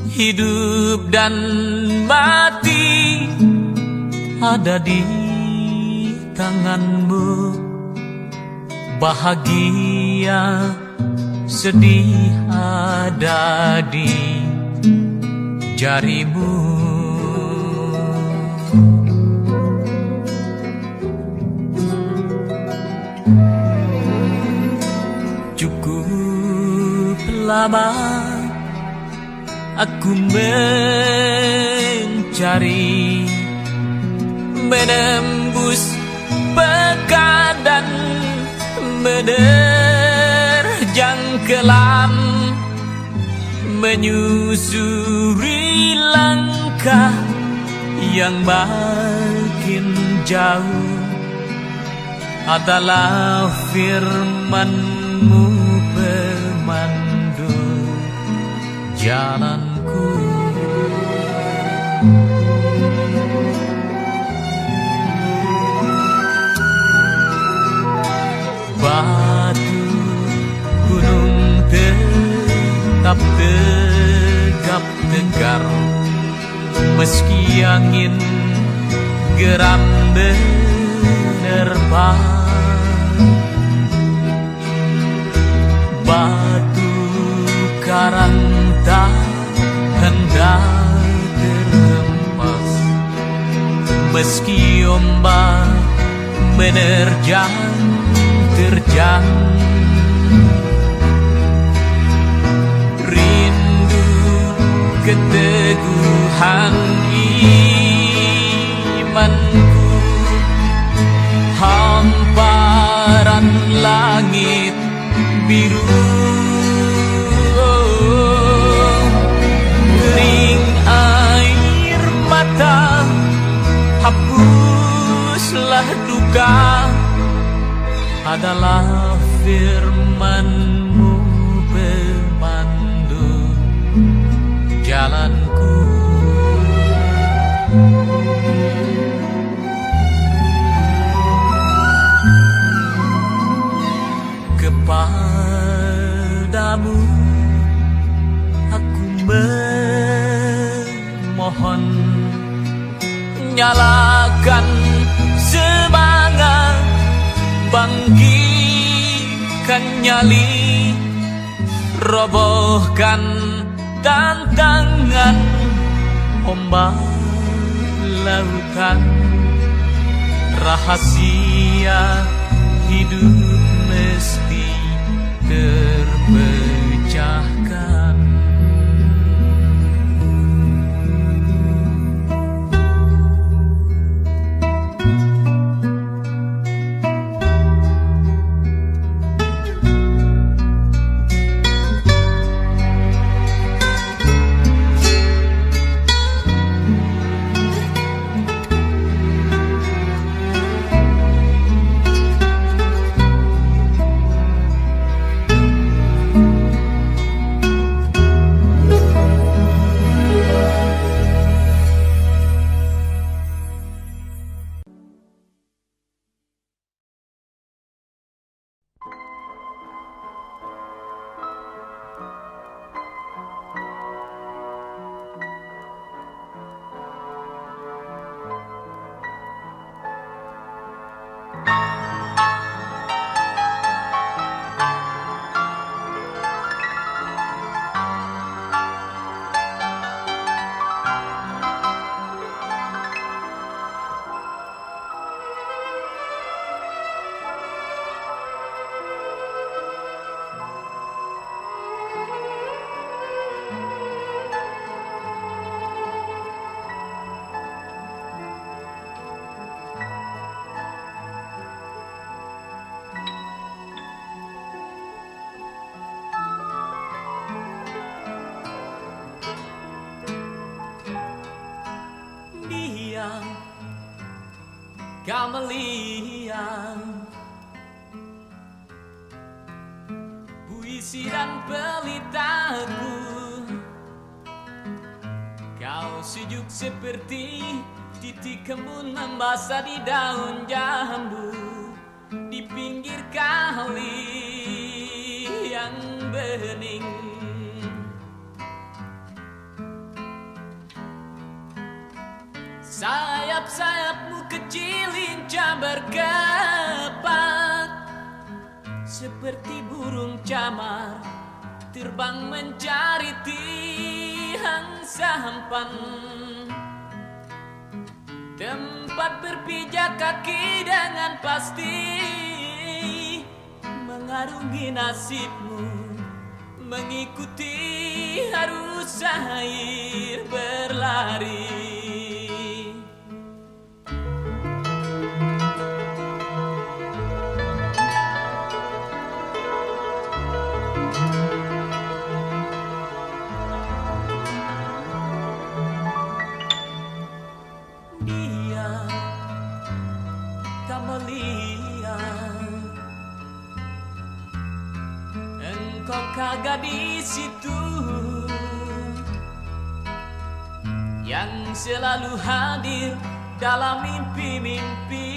hidup dan mati ada di tanganmu, bahagia sedih ada di jarimu. Cukup lama aku mencari, menembus pekat dan menerjang kelam, menyusuri langkah yang makin jauh. Adalah firman-Mu pemandu jalanku. Batu gunung tetap tegap tegar, meski angin geram menerpa. Batu karang tak hendak terhempas, meski ombak menerjang terjang. Rindu keteguhan imanku, hamparan langit biru. Kering air mata, hapuslah duka. Adalah firman-Mu pemandu jalanku. Kepadamu aku memohon, nyalakan semangat, bangkitkan nyali, robohkan tantangan ombak lautan. Rahasia hidup mesti terpecahkan. Kamelia, puisi dan pelitaku, kau sejuk seperti titik embun membasah di daun jambu, di pinggir kali yang bening. Sayap-sayapmu kecil lincah berkepak, seperti burung camar terbang mencari tiang sampan, tempat berpijak kaki dengan pasti, mengarungi nasibmu, mengikuti arus air berlari. Engkau kagak di situ, yang selalu hadir dalam mimpi-mimpi,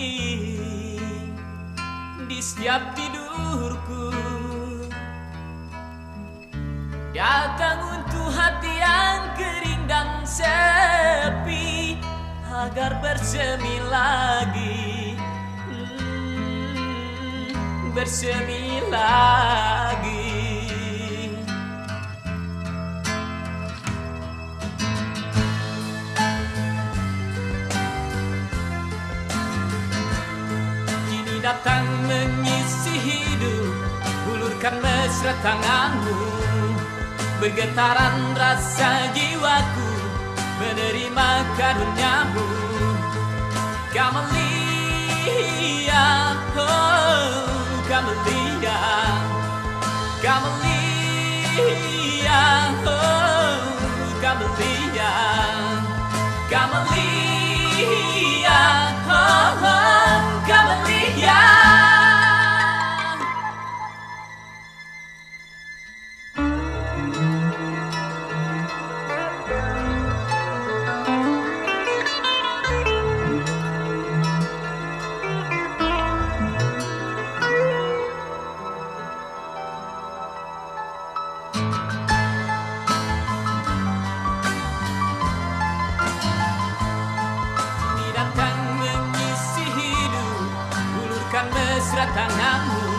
di setiap tidurku, datang untuk hati yang kering dan sepi, agar bersemi lagi, bersemi lagi. Kini datang mengisi hidup, hulurkan mesra tanganmu, bergetaran rasa jiwaku menerima karuniamu. Kamelia, oh Kamelia, Kamelia, oh Kamelia, Kamelia, oh Kamelia. mesra tanganmu,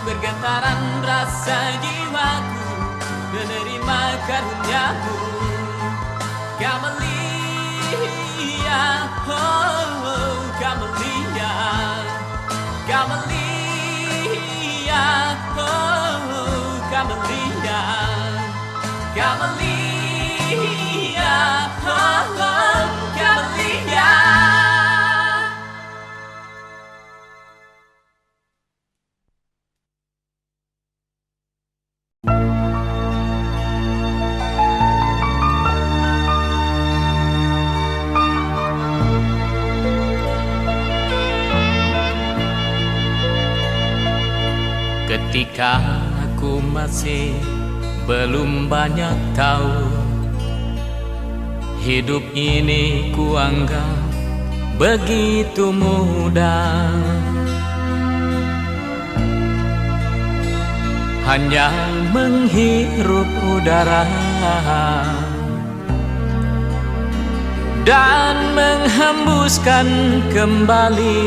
bergetaran rasa jiwaku menerima karuniamu. Camelia, oh Camelia, Camelia, oh Camelia, Camelia, oh Camelia. Ketika aku masih belum banyak tahu, hidup ini kuanggap begitu mudah. Hanya menghirup udara dan menghembuskan kembali,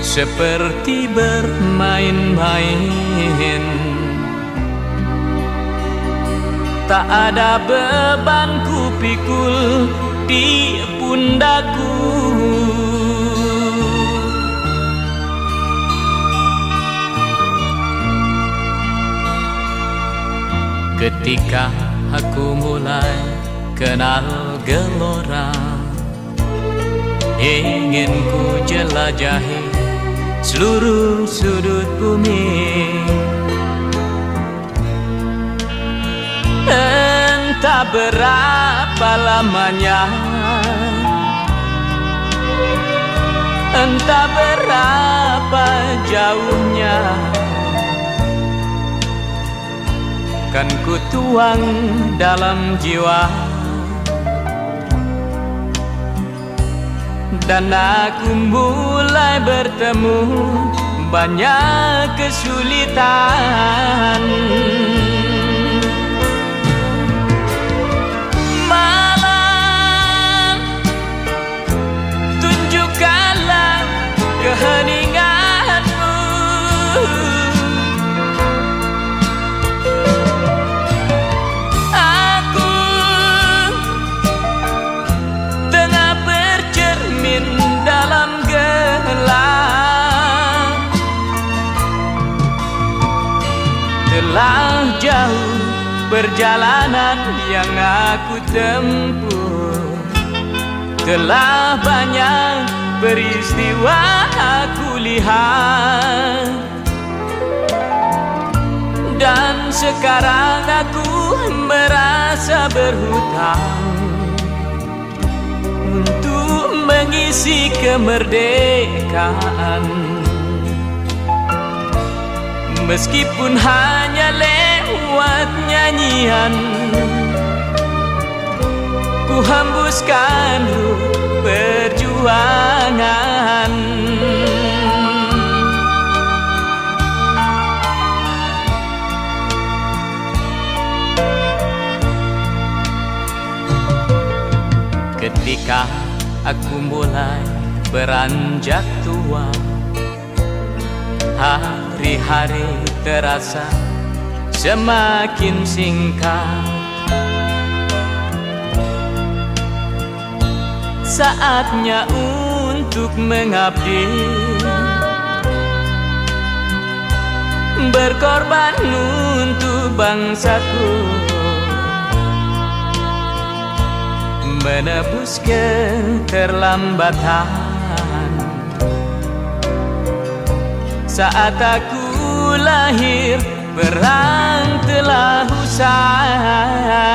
seperti bermain-main. Tak ada beban ku pikul di pundakku. Ketika aku mulai kenal gelora, ingin ku jelajahi seluruh sudut bumi. Entah berapa lamanya, entah berapa jauhnya, kan ku tuang dalam jiwa. Dan aku mulai bertemu banyak kesulitan. Malam, tunjukkanlah keheninganmu. Aku tengah bercermin dalam gelap. Telah jauh perjalanan yang aku tempuh, telah banyak peristiwa aku lihat, dan sekarang aku merasa berhutang untuk mengisi kemerdekaan. Meskipun hanya lewat nyanyian, ku hembuskan ruh perjuangan. Ketika aku mulai beranjak tua, hari-hari terasa semakin singkat. Saatnya untuk mengabdi, berkorban untuk bangsaku, menebus keterlambatan. Saat aku lahir, perang telah usai.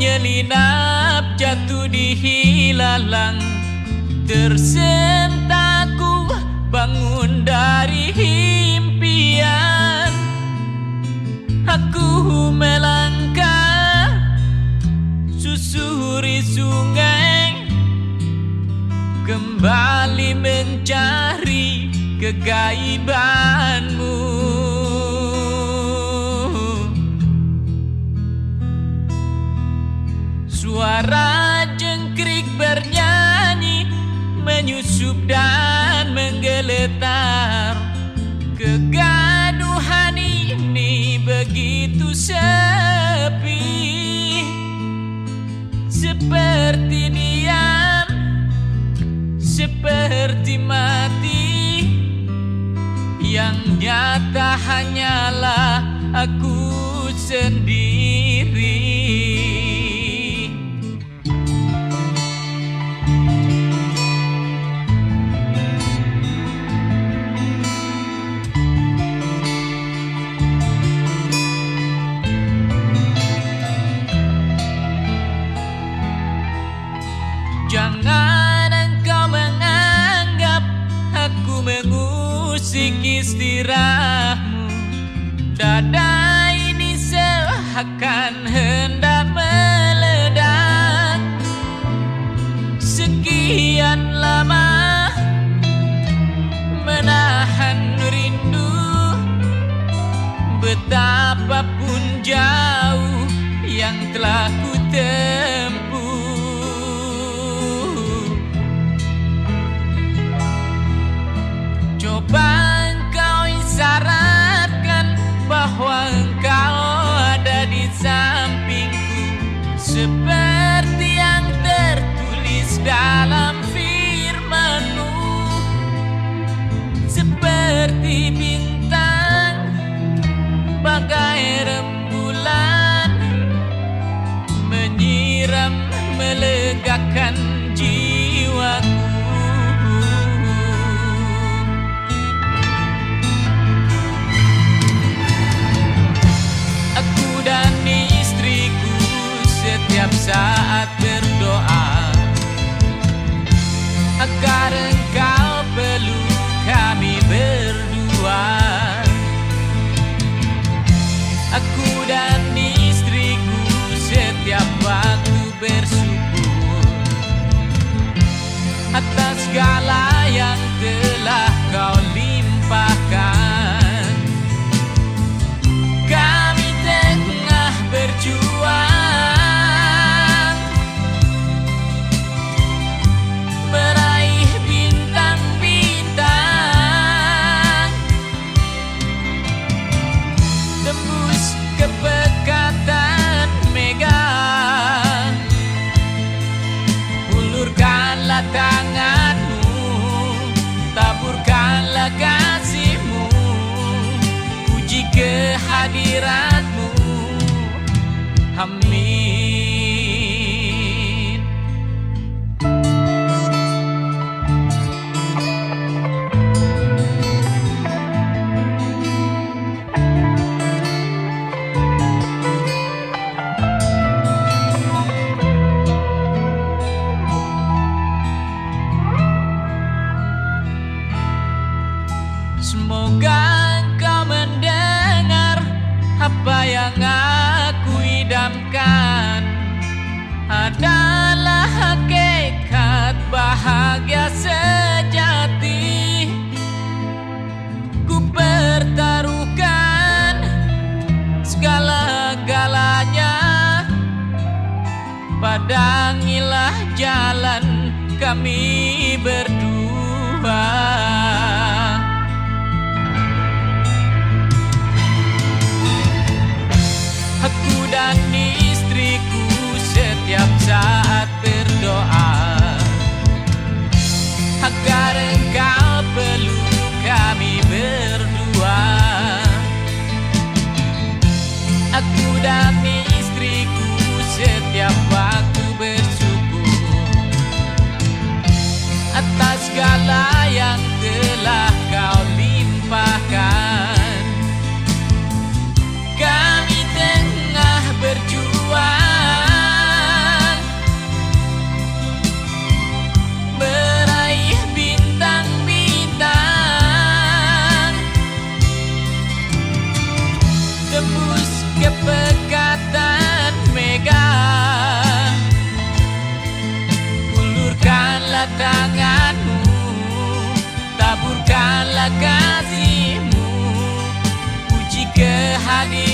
menyelinap jatuh di hilalang. Tersentaku bangun dari impian. Aku melangkah susuri sungai, kembali mencari kegaibanmu. Suara jengkrik bernyanyi, menyusup dan menggeletar. Kegaduhan ini begitu sepi, seperti diam, seperti mati. Yang nyata hanyalah aku sendiri. Jangan engkau menganggap aku mengusik istirahmu. Dada ini seakan hendak meledak. Sekian lama menahan rindu, betapapun jauh yang telah ku tempuh. Coba engkau isyaratkan bahwa engkau ada di sampingku, seperti yang tertulis dalam firman-Mu. Seperti bintang bagai rembulan, menyiram melegakan jiwaku. Dan istriku setiap saat berdoa agar engkau peluk kami berdua. Aku dan istriku setiap waktu bersyukur atas segala yang telah kau limpahkan. Berjuang meraih bintang-bintang, tembus ke pekatan mega. Ulurkanlah tanganmu, taburkanlah kasihmu, puji kehadiratmu. Amin. Semoga engkau mendengar apa yang aku idamkan adalah hakikat bahagia sejati. Ku pertaruhkan segala-galanya, padangilah jalan kami berdua. Aku dan istriku setiap saat berdoa agar engkau peluk kami berdua. Aku dan istriku setiap waktu bersyukur atas segala yang telah kau limpahkan. Kami tengah berjuang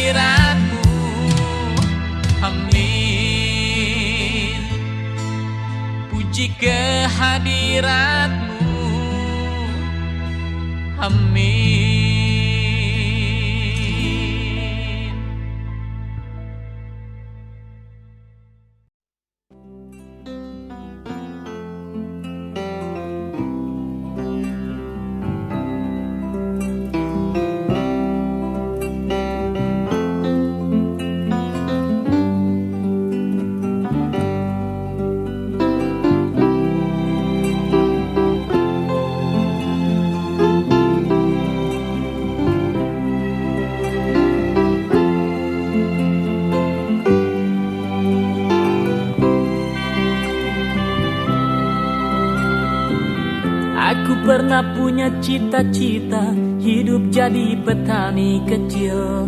kehadiratmu. Amin. Puji kehadiratmu. Amin. Aku pernah punya cita-cita hidup jadi petani kecil,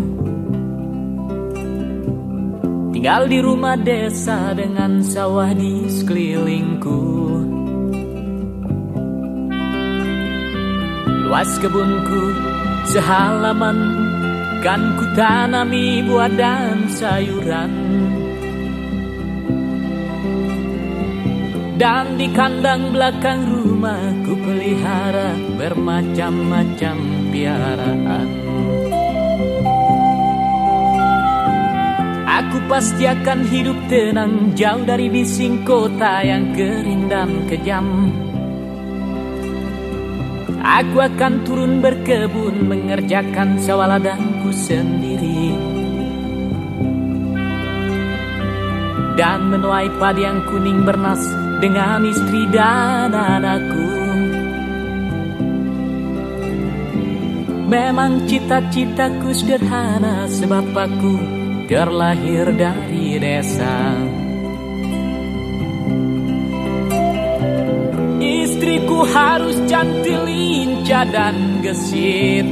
tinggal di rumah desa dengan sawah di sekelilingku. Luas kebunku sehalaman, kan ku tanami buah dan sayuran. Dan di kandang belakang rumah ku pelihara bermacam-macam piaraan. Aku pasti akan hidup tenang, jauh dari bising kota yang kering dan kejam. Aku akan turun berkebun, mengerjakan sawah ladangku sendiri, dan menuai padi yang kuning bernas dengan istri dan anakku. Memang cita-citaku sederhana, sebab aku terlahir dari desa. Istriku harus cantik, lincah dan gesit,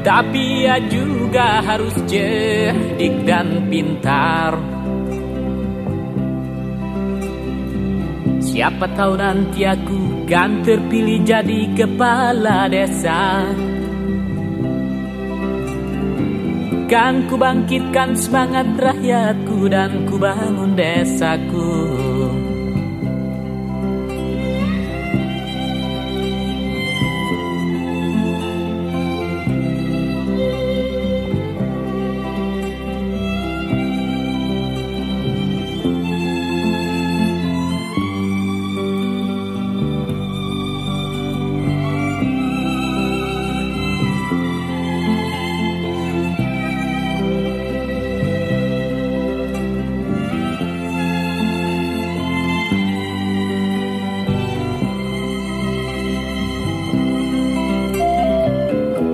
tapi ia juga harus cerdik dan pintar. Siapa tahu nanti aku kan terpilih jadi kepala desa. Kan ku bangkitkan semangat rakyatku dan ku bangun desaku.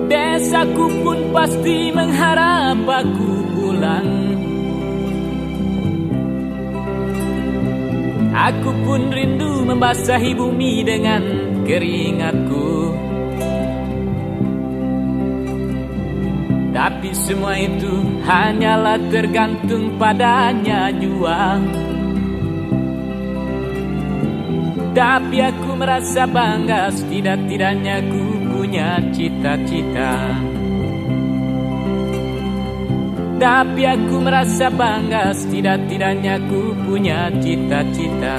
Desaku pun pasti mengharap aku pulang. Aku pun rindu membasahi bumi dengan keringatku. Tapi semua itu hanyalah tergantung padanya jua. Tapi aku merasa bangga, setidak-tidaknya ku punya cita-cita. Tapi aku merasa bangga, setidak-tidaknya ku punya cita-cita.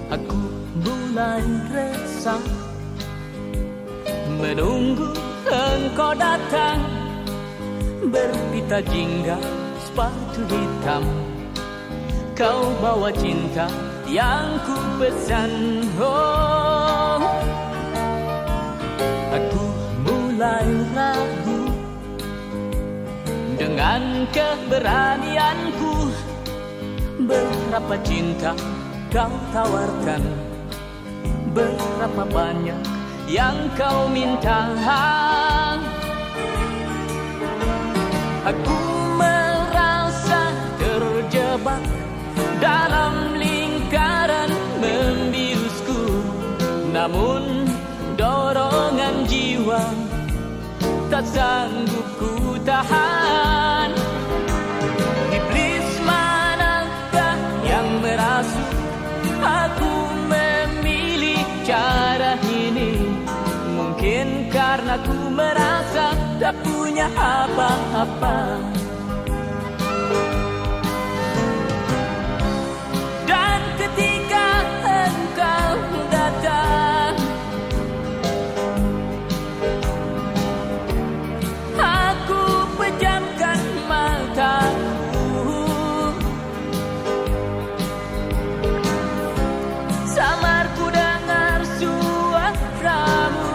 Aku mulai resah menunggu engkau datang, berpita jingga sepatu hitam. Kau bawa cinta yang ku pesan. Oh, aku mulai ragu Dengan keberanianku, berapa cinta kau tawarkan, berapa banyak yang kau minta. Aku merasa terjebak dalam lingkaran membiusku, namun dorongan jiwa tak sanggup ku tahan. Iblis manakah yang merasuk aku memilih cara ini? Mungkin karena ku merasa tak punya apa-apa. Dan ketika engkau datang, aku pejamkan mataku. Samar ku dengar suaramu,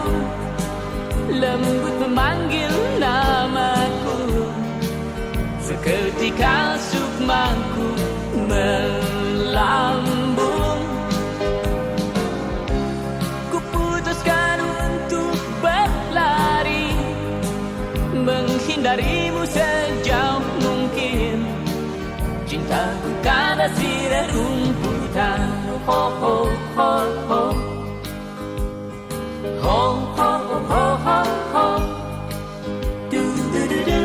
lembut memanggil namaku. Seketika sukmaku melambung. Ku putuskan untuk berlari, menghindarimu sejauh mungkin. Cintaku kada si rerumputan. Ho ho ho ho, ho ho ho ho ho, do do do do,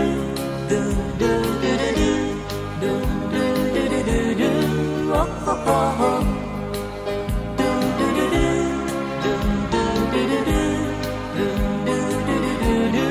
do do do do do, do do do do do, ho ho ho ho, do do do do, do do do do do, do do do do do.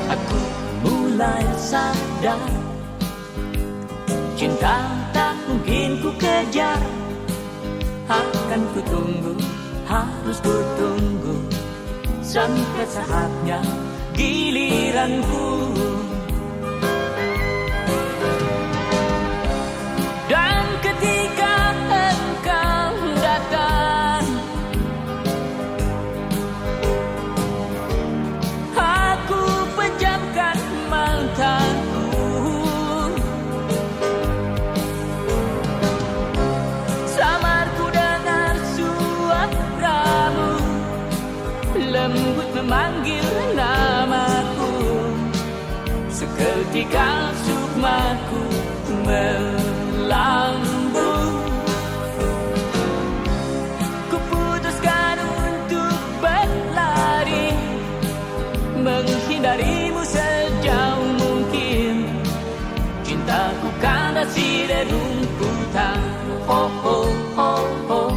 Aku mulai sadar, cinta tak mungkin ku kejar. Akan ku tunggu, harus ku tunggu, sampai saatnya giliranku. Dan ketika engkau datang, aku pejamkan mataku. Samar ku dengar suaramu, lembut memanggil namaku. Seketika sukmaku melambung. Ku putuskan untuk berlari, menghindarimu sejauh mungkin. Cintaku kada si rerumputan. Ho ho ho ho,